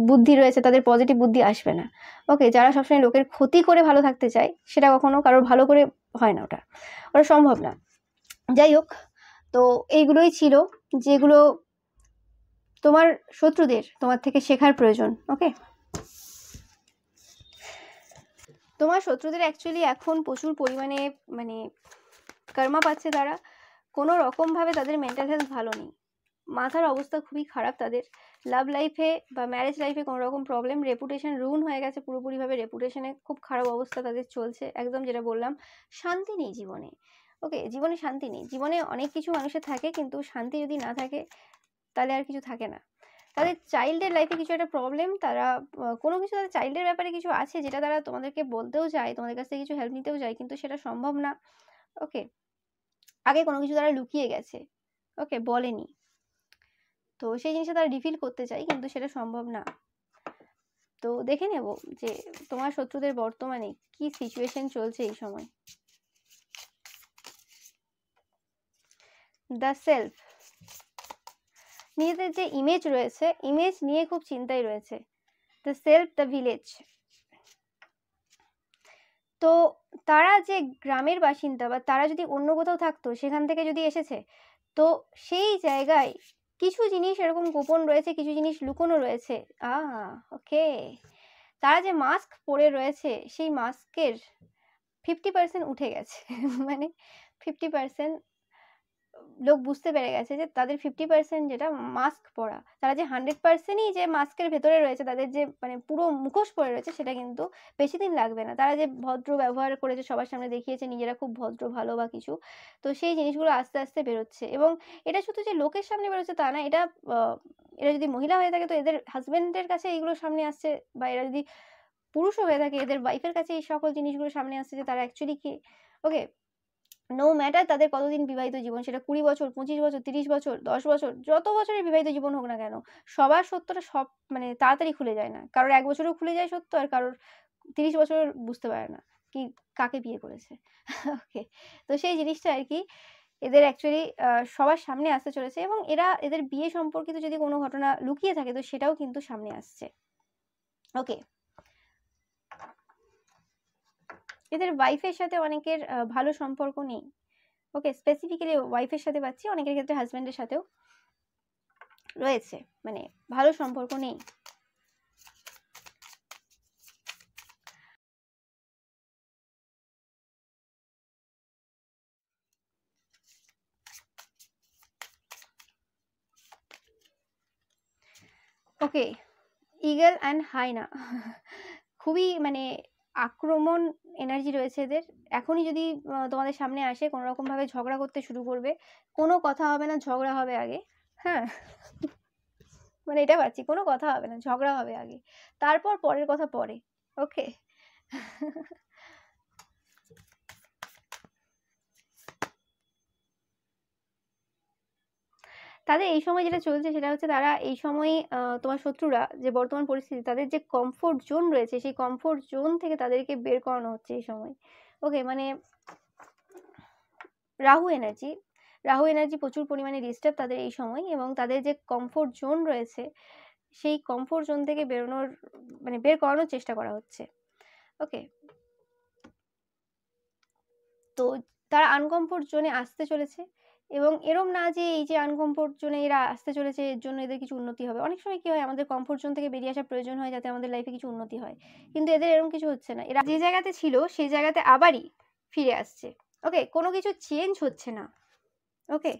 বুদ্ধি রয়েছে তাদের পজিটিভ বুদ্ধি আসবে না। ওকে, যারা সবসময় লোকের ক্ষতি করে ভালো থাকতে চায়, সেটা কখনো কারোর ভালো করে হয় না, ওটা সম্ভব না। যাই হোক, তো এইগুলোই ছিল যেগুলো তোমার শত্রুদের তোমার থেকে শেখার প্রয়োজন। ওকে, তোমার শত্রুদের অ্যাকচুয়ালি এখন প্রচুর পরিমাণে মানে কর্মা পাচ্ছে তারা, কোনো রকমভাবে তাদের মেন্টাল হেলথ ভালো নেই, মাথার অবস্থা খুবই খারাপ তাদের। লাভ লাইফে বা ম্যারেজ লাইফে কোনো রকম প্রবলেম, রেপুটেশন রুন হয়ে গেছে পুরোপুরিভাবে, রেপুটেশনে খুব খারাপ অবস্থা তাদের চলছে, একদম যেটা বললাম, শান্তি নেই জীবনে। ওকে, জীবনে শান্তি নেই। জীবনে অনেক কিছু মানুষের থাকে, কিন্তু শান্তি যদি না থাকে তাহলে আর কিছু থাকে না। তাদের চাইল্ডের লাইফে কিছু একটা প্রবলেম, তারা কোনো কিছু তাদের চাইল্ডের ব্যাপারে কিছু আছে যেটা তারা তোমাদেরকে বলতেও চায়, তোমাদের কাছ থেকে কিছু হেল্প নিতেও চায়, কিন্তু সেটা সম্ভব না। ওকে, আগে কোনো কিছু তারা লুকিয়ে গেছে, ওকে, বলেনি, তো সেই জিনিসটা তারা রিফিল করতে চায়, কিন্তু সেটা সম্ভব না। তো দেখে নেব যে তোমার শত্রুদের বর্তমানে কি সিচুয়েশন চলছে এই সময়। দ্য সেলফ, নিজেদের যে ইমেজ রয়েছে, ইমেজ নিয়ে খুব চিন্তায় রয়েছে। দ্য সেলফ, দ্য ভিলেজ, তো তারা যে গ্রামের বাসিন্দা, বা তারা যদি অন্য কোথাও থাকতো, সেখান থেকে যদি এসেছে, তো সেই জায়গায় কিছু জিনিস এরকম গোপন রয়েছে, কিছু জিনিস লুকোনো রয়েছে। ওকে, তারা যে মাস্ক পরে রয়েছে, সেই মাস্কের 50% উঠে গেছে মানে 50% লোক বুঝতে পেরে গেছে যে তাদের 50% যেটা মাস্ক পরা, তারা যে 100%ই যে মাস্কের ভেতরে রয়েছে, তাদের যে মানে পুরো মুখোশ পরে রয়েছে, সেটা কিন্তু বেশি দিন লাগবে না। তারা যে ভদ্র ব্যবহার করেছে, সবার সামনে দেখিয়েছে নিজেরা খুব ভদ্র ভালো বা কিছু, তো সেই জিনিসগুলো আস্তে আস্তে বেরোচ্ছে। এবং এটা শুধু যে লোকের সামনে বেরোচ্ছে তা না, এরা যদি মহিলা হয়ে থাকে তো এদের হাজবেন্ডের কাছে এইগুলো সামনে আসছে, বা এরা যদি পুরুষও হয়ে থাকে, এদের ওয়াইফের কাছে এই সকল জিনিসগুলো সামনে আসছে যে তারা অ্যাকচুয়ালি কে। ওকে, নো ম্যাটার তাদের কতদিন বিবাহিত জীবন, সেটা 20 বছর, 25 বছর, 30 বছর, 10 বছর, যত বছরের বিবাহিত জীবন হোক না কেন, সবার সত্যটা সব মানে তাড়াতাড়ি খুলে যায় না। কারোর 1 বছরেও খুলে যায় সত্য, আর কারোর 30 বছর বুঝতে পারে না কি কাকে বিয়ে করেছে। ওকে, তো সেই জিনিসটা আর কি এদের অ্যাকচুয়ালি সবার সামনে আসতে চলেছে, এবং এদের বিয়ে সম্পর্কিত যদি কোনো ঘটনা লুকিয়ে থাকে তো সেটাও কিন্তু সামনে আসছে। ওকে, এদের ওয়াইফের সাথে অনেকের ভালো সম্পর্ক নেই। ওকে, স্পেসিফিক্যালি ওয়াইফের সাথে পাচ্ছি, অনেকের ক্ষেত্রে হাজব্যান্ডের সাথেও রয়েছে, মানে ভালো সম্পর্ক নেই। ওকে, ইগল অ্যান্ড হাইনা খুবই মানে আক্রমণ এনার্জি রয়েছে এদের। এখনই যদি তোমাদের সামনে আসে কোনো রকমভাবে ঝগড়া করতে শুরু করবে, কোনো কথা হবে না, ঝগড়া হবে আগে। হ্যাঁ, মানে এটা পাচ্ছি, কোনো কথা হবে না, ঝগড়া হবে আগে, তারপর পরের কথা পরে। ওকে, তাদের এই সময় যেটা চলছে সেটা হচ্ছে তারা এই সময় তোমার শত্রুরা যে বর্তমান পরিস্থিতি, তাদের যে কমফোর্ট জোন রয়েছে সেই কমফোর্ট জোন থেকে তাদেরকে বের করানো হচ্ছে এই সময়। ওকে, মানে রাহু এনার্জি প্রচুর পরিমাণে ডিস্টার্ব তাদের এই সময়, এবং তাদের যে কমফোর্ট জোন রয়েছে সেই কমফোর্ট জোন থেকে বেরোনোর মানে বের করানোর চেষ্টা করা হচ্ছে। ওকে, তো তারা আনকমফোর্ট জোনে আসতে চলেছে, এবং এরম না যে এই যে আনকমফোর্ট জোনে এরা আসতে চলেছে এর জন্য এদের কিছু উন্নতি হবে। অনেক সময় কি হয়, আমাদের কমফোর্ট জোন থেকে বেরিয়ে আসার প্রয়োজন হয় যাতে আমাদের লাইফে কিছু উন্নতি হয়, কিন্তু এদের এরকম কিছু হচ্ছে না। এরা যে জায়গাতে ছিল সেই জায়গাতে আবারই ফিরে আসছে। ওকে, কোনো কিছু চেঞ্জ হচ্ছে না। ওকে,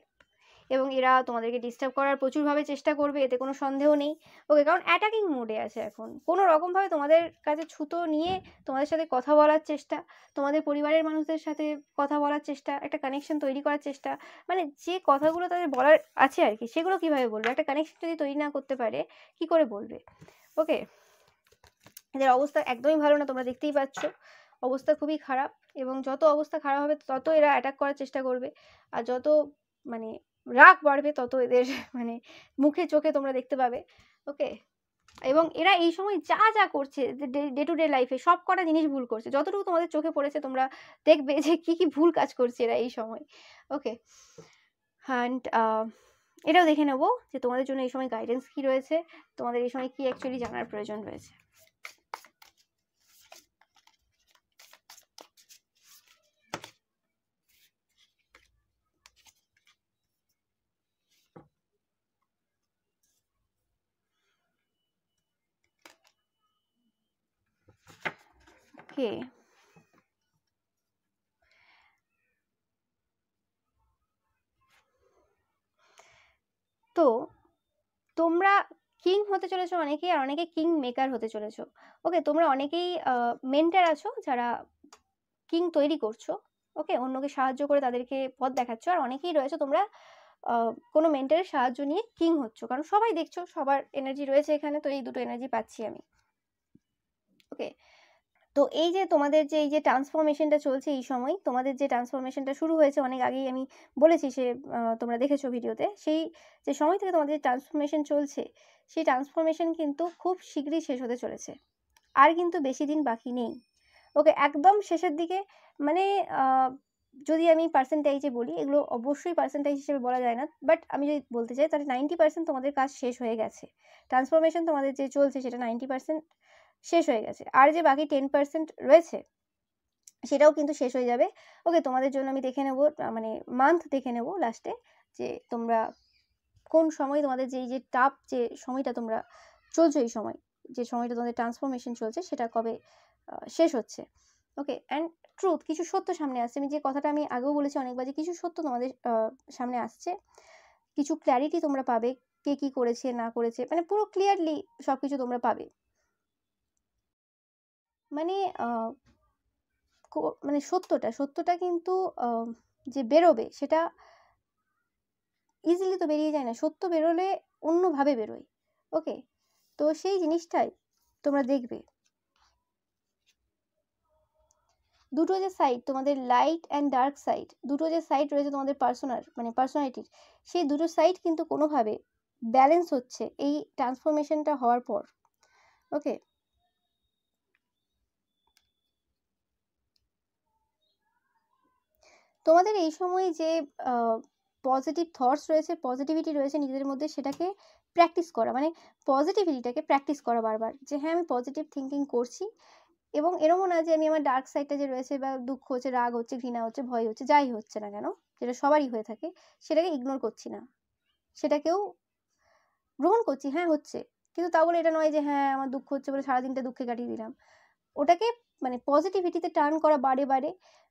এবং এরা তোমাদেরকে ডিস্টার্ব করার প্রচুরভাবে চেষ্টা করবে, এতে কোনো সন্দেহ নেই। ওকে, কারণ অ্যাটাকিং মোডে আছে এখন, কোনো রকমভাবে তোমাদের কাছে ছুতো নিয়ে তোমাদের সাথে কথা বলার চেষ্টা, তোমাদের পরিবারের মানুষদের সাথে কথা বলার চেষ্টা, একটা কানেকশন তৈরি করার চেষ্টা, মানে যে কথাগুলো তাদের বলার আছে আর কি, সেগুলো কিভাবে বলবে, একটা কানেকশন যদি তৈরি না করতে পারে কি করে বলবে। ওকে, এদের অবস্থা একদমই ভালো না, তোমরা দেখতেই পাচ্ছ, অবস্থা খুবই খারাপ, এবং যত অবস্থা খারাপ হবে তত এরা অ্যাটাক করার চেষ্টা করবে, আর যত মানে রাগ বাড়বে তত এদের মানে মুখে চোখে তোমরা দেখতে পাবে। ওকে, এবং এরা এই সময় যা যা করছে ডে টু ডে লাইফে সব কটা জিনিস ভুল করছে, যতটুকু তোমাদের চোখে পড়েছে তোমরা দেখবে যে কি কি ভুল কাজ করছে এরা এই সময়। ওকে, অ্যান্ড এটাও দেখে নেবো যে তোমাদের জন্য এই সময় গাইডেন্স কি রয়েছে, তোমাদের এই সময় কি অ্যাকচুয়ালি জানার প্রয়োজন রয়েছে। ওকে, তো তোমরা কিং হতে চলেছো অনেকেই, আর অনেকে কিং মেকার হতে চলেছো। ওকে, তোমরা অনেকেই মেন্টার আছো যারা কিং তৈরি করছো। ওকে, অন্যকে সাহায্য করে তাদেরকে পথ দেখাচ্ছ, আর অনেকেই রয়েছে তোমরা কোনো মেন্টারের সাহায্য নিয়ে কিং হচ্ছ, কারণ সবাই দেখছো সবার এনার্জি রয়েছে এখানে, তো এই দুটো এনার্জি পাচ্ছি আমি। ওকে, তো এই যে তোমাদের যে এই যে ট্রান্সফরমেশনটা চলছে এই সময়, তোমাদের যে ট্রান্সফরমেশনটা শুরু হয়েছে অনেক আগেই, আমি বলেছি সে তোমরা দেখেছো ভিডিওতে, সেই যে সময় থেকে তোমাদের যে ট্রান্সফরমেশন চলছে সেই ট্রান্সফরমেশন কিন্তু খুব শীঘ্রই শেষ হতে চলেছে, আর কিন্তু বেশি দিন বাকি নেই। ওকে, একদম শেষের দিকে, মানে যদি আমি পার্সেন্টেজে বলি, এগুলো অবশ্যই পার্সেন্টেজ হিসেবে বলা যায় না, বাট আমি যদি বলতে চাই তাহলে 90% তোমাদের কাজ শেষ হয়ে গেছে, ট্রান্সফরমেশন তোমাদের যে চলছে সেটা 90% শেষ হয়ে গেছে, আর যে বাকি 10% রয়েছে সেটাও কিন্তু শেষ হয়ে যাবে। ওকে, তোমাদের জন্য আমি দেখে নেব, মানে মান্থ দেখে নেব লাস্টে, যে তোমরা কোন সময় তোমাদের যে এই যে টাফ যে সময়টা তোমরা চলছো, এই সময় যে সময়টা তোমাদের ট্রান্সফরমেশন চলছে সেটা কবে শেষ হচ্ছে। ওকে, অ্যান্ড ট্রুথ, কিছু সত্য সামনে আসছে, আমি যে কথাটা আমি আগেও বলেছি অনেকবার, যে কিছু সত্য তোমাদের সামনে আসছে, কিছু ক্ল্যারিটি তোমরা পাবে, কে কি করেছে না করেছে, মানে পুরো ক্লিয়ারলি সব কিছু তোমরা পাবে। মানে মানে সত্যটা কিন্তু যে বেরোবে সেটা ইজিলি তো বেরিয়ে যায় না, সত্য বেরোলে অন্যভাবে বেরোয়। ওকে, তো সেই জিনিসটাই তোমরা দেখবে। দুটো যে সাইড, তোমাদের লাইট অ্যান্ড ডার্ক সাইড, দুটো যে সাইড রয়েছে তোমাদের পার্সোনালিটির, সেই দুটো সাইড কিন্তু কোনোভাবে ব্যালেন্স হচ্ছে এই ট্রান্সফরমেশনটা হওয়ার পর। ওকে, তোমাদের এই সময় যে পজিটিভ থটস রয়েছে, পজিটিভিটি রয়েছে নিজেদের মধ্যে, সেটাকে প্র্যাকটিস করা, মানে পজিটিভিটিটাকে প্র্যাকটিস করা বারবার, যে হ্যাঁ আমি পজিটিভ থিঙ্কিং করছি, এবং এরকমও না যে আমি আমার ডার্ক সাইডটা যে রয়েছে, বা দুঃখ হচ্ছে, রাগ হচ্ছে, ঘৃণা হচ্ছে, ভয় হচ্ছে, যাই হচ্ছে না কেন, যেটা সবারই হয়ে থাকে, সেটাকে ইগনোর করছি না, সেটাকেও গ্রহণ করছি, হ্যাঁ হচ্ছে, কিন্তু তা বলে এটা নয় যে হ্যাঁ আমার দুঃখ হচ্ছে বলে সারাদিনটা দুঃখে কাটিয়ে দিলাম। ওটাকে মানে পজিটিভিটিতে টার্ন করা, বারে বারে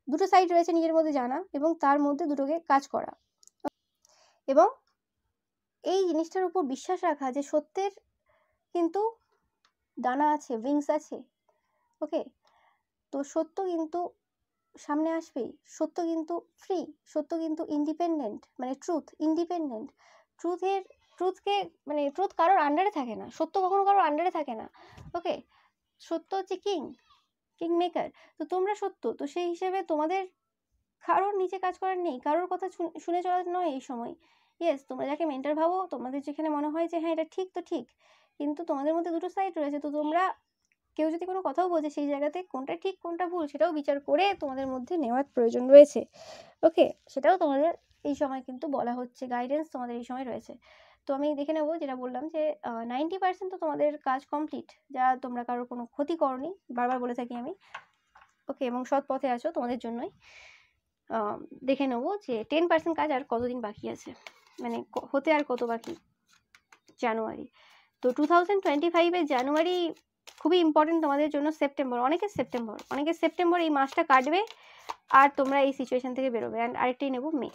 দুটো সাইড রয়েছে নিজের মধ্যে জানা, এবং তার মধ্যে দুটোকে কাজ করা, এবং এই জিনিসটার উপর বিশ্বাস রাখা যে সত্যের কিন্তু ডানা আছে, উইংস আছে। ওকে, তো সত্য কিন্তু সামনে আসবেই, সত্য কিন্তু ফ্রি, সত্য কিন্তু ইন্ডিপেন্ডেন্ট, মানে ট্রুথ ইন্ডিপেন্ডেন্ট, ট্রুথকে মানে ট্রুথ কারোর আন্ডারে থাকে না, সত্য কখনো কারোর আন্ডারে থাকে না। ওকে, সত্য হচ্ছে কিং মেকার। তো তোমরা সত্য, তো সেই হিসেবে তোমাদের কারোর নিচে কাজ করার নেই, কারোর কথা শুনে চলার নয় এই সময়। ইয়েস, তোমরা যাকে মেন্টর ভাবো, তোমাদের যেখানে মনে হয় যে হ্যাঁ এটা ঠিক, তো ঠিক, কিন্তু তোমাদের মধ্যে দুটো সাইড রয়েছে, তো তোমরা কেউ যদি কোনো কথাও বলছে, সেই জায়গাতে কোনটা ঠিক কোনটা ভুল সেটাও বিচার করে তোমাদের মধ্যে নেওয়ার প্রয়োজন রয়েছে। ওকে, সেটাও তোমাদের এই সময় কিন্তু বলা হচ্ছে, গাইডেন্স তোমাদের এই সময় রয়েছে। তো আমি দেখে নেবো, যেটা বললাম যে 90% তো তোমাদের কাজ কমপ্লিট, যা তোমরা কারোর কোনো ক্ষতি করনি, বারবার বলে থাকি আমি। ওকে, এবং সৎ পথে আছো তোমাদের জন্যই। দেখে নেবো যে 10% কাজ আর কতদিন বাকি আছে, মানে হতে আর কত বাকি। জানুয়ারি, তো 2025-এর জানুয়ারি খুবই ইম্পর্টেন্ট তোমাদের জন্য। অনেকের সেপ্টেম্বর এই মাসটা কাটবে, আর তোমরা এই সিচুয়েশন থেকে বেরোবে। অ্যান্ড আরেকটাই নেবো মে।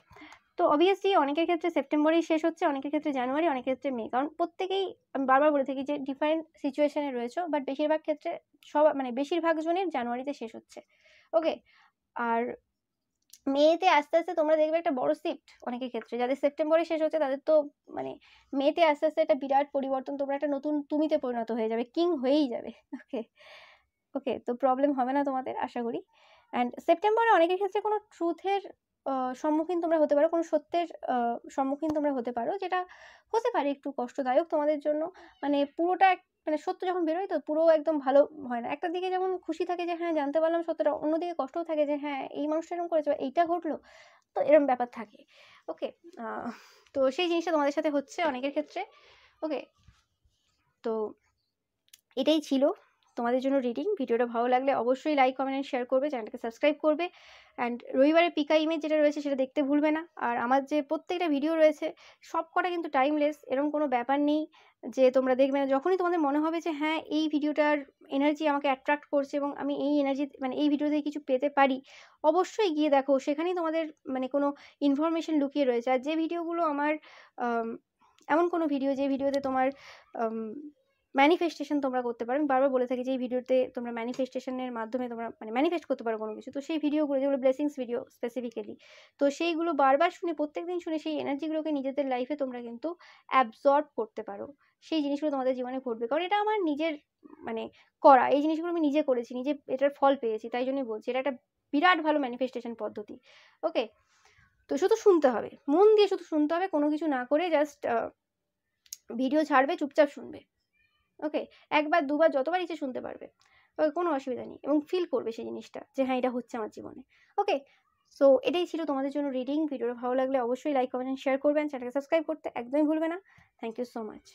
তো অবভিয়াসলি অনেকের ক্ষেত্রে সেপ্টেম্বরেই শেষ হচ্ছে, অনেকের ক্ষেত্রে জানুয়ারি, অনেকের ক্ষেত্রে মে, কারণ প্রত্যেকেই, আমি বারবার বলে থাকি যে ডিফারেন্ট সিচুয়েশনে রয়েছে, বাট বেশিরভাগ ক্ষেত্রে মানে বেশিরভাগ জনের জানুয়ারিতে শেষ হচ্ছে। ওকে, আর মেতে আস্তে আস্তে তোমরা দেখবে একটা বড় শিফট অনেকের ক্ষেত্রে, যাদের সেপ্টেম্বরে শেষ হচ্ছে তাদের তো মানে মেতে আস্তে আস্তে একটা বিরাট পরিবর্তন, তোমরা একটা নতুন তুমিতে পরিণত হয়ে যাবে, কিং হয়েই যাবে। ওকে, ওকে, তো প্রবলেম হবে না তোমাদের, আশা করি। অ্যান্ড সেপ্টেম্বরে অনেকের ক্ষেত্রে কোনো ট্রুথের সম্মুখীন তোমরা হতে পারো, কোনো সত্যের সম্মুখীন তোমরা হতে পারো, যেটা হতে পারে একটু কষ্টদায়ক তোমাদের জন্য। মানে পুরোটা মানে সত্য যখন বেরোয়, তো পুরো একদম ভালো হয় না। একটা দিকে যেমন খুশি থাকে যে হ্যাঁ জানতে পারলাম সত্যটা, অন্যদিকে কষ্টও থাকে যে হ্যাঁ এই মানুষটা এরকম করেছে, বা এইটা ঘটলো, তো এরকম ব্যাপার থাকে। ওকে, তো সেই জিনিসটা তোমাদের সাথে হচ্ছে অনেকের ক্ষেত্রে। ওকে, তো এটাই ছিল তোমাদের জন্য রিডিং। ভিডিওটা ভালো লাগলে অবশ্যই লাইক, কমেন্ট অ্যান্ড শেয়ার করবে, চ্যানেলটাকে সাবস্ক্রাইব করবে। অ্যান্ড রবিবারের পিকা ইমেজ যেটা রয়েছে সেটা দেখতে ভুলবে না। আর আমার যে প্রত্যেকটা ভিডিও রয়েছে সব কটা কিন্তু টাইমলেস, এরকম কোনো ব্যাপার নেই যে তোমরা দেখবে না। যখনই তোমাদের মনে হবে যে হ্যাঁ এই ভিডিওটার এনার্জি আমাকে অ্যাট্রাক্ট করছে, এবং আমি এই এনার্জি মানে এই ভিডিও থেকে কিছু পেতে পারি, অবশ্যই গিয়ে দেখো, সেখানেই তোমাদের মানে কোনো ইনফরমেশন লুকিয়ে রয়েছে। আর যে ভিডিওগুলো আমার এমন কোনো ভিডিও, যে ভিডিওতে তোমার ম্যানিফেস্টেশন তোমরা করতে পারো, আমি বারবার বলে থাকি যে এই ভিডিওতে তোমরা ম্যানিফেস্টেশনের মাধ্যমে তোমরা মানে ম্যানিফেস্ট করতে পারো কোনো কিছু, তো সেই ভিডিওগুলো যেগুলো ব্লেসিংস ভিডিও স্পেসিফিক্যালি, তো সেইগুলো বারবার শুনে, প্রত্যেকদিন শুনে, সেই এনার্জিগুলোকে নিজেদের লাইফে তোমরা কিন্তু অ্যাবজর্ব করতে পারো। সেই জিনিসগুলো তোমাদের জীবনে ঘটবে, কারণ এটা আমার নিজের মানে করা, এই জিনিসগুলো আমি নিজে করেছি, নিজে এটার ফল পেয়েছি, তাই জন্যই বলছি এটা একটা বিরাট ভালো ম্যানিফেস্টেশন পদ্ধতি। ওকে, তো শুধু শুনতে হবে, মন দিয়ে শুধু শুনতে হবে, কোনো কিছু না করে জাস্ট ভিডিও ছাড়বে, চুপচাপ শুনবে। ওকে, একবার দুবার যতবার ইচ্ছে শুনতে পারবে, ওকে, কোনো অসুবিধা নেই, এবং ফিল করবে সেই জিনিসটা যে হ্যাঁ এটা হচ্ছে আমার জীবনে। ওকে, সো এটাই ছিল তোমাদের জন্য রিডিং। ভিডিওটা ভালো লাগলে অবশ্যই লাইক, কমেন্ট, শেয়ার করবেন, চ্যানেলকে সাবস্ক্রাইব করতে একদমই ভুলবে না। Thank you so much.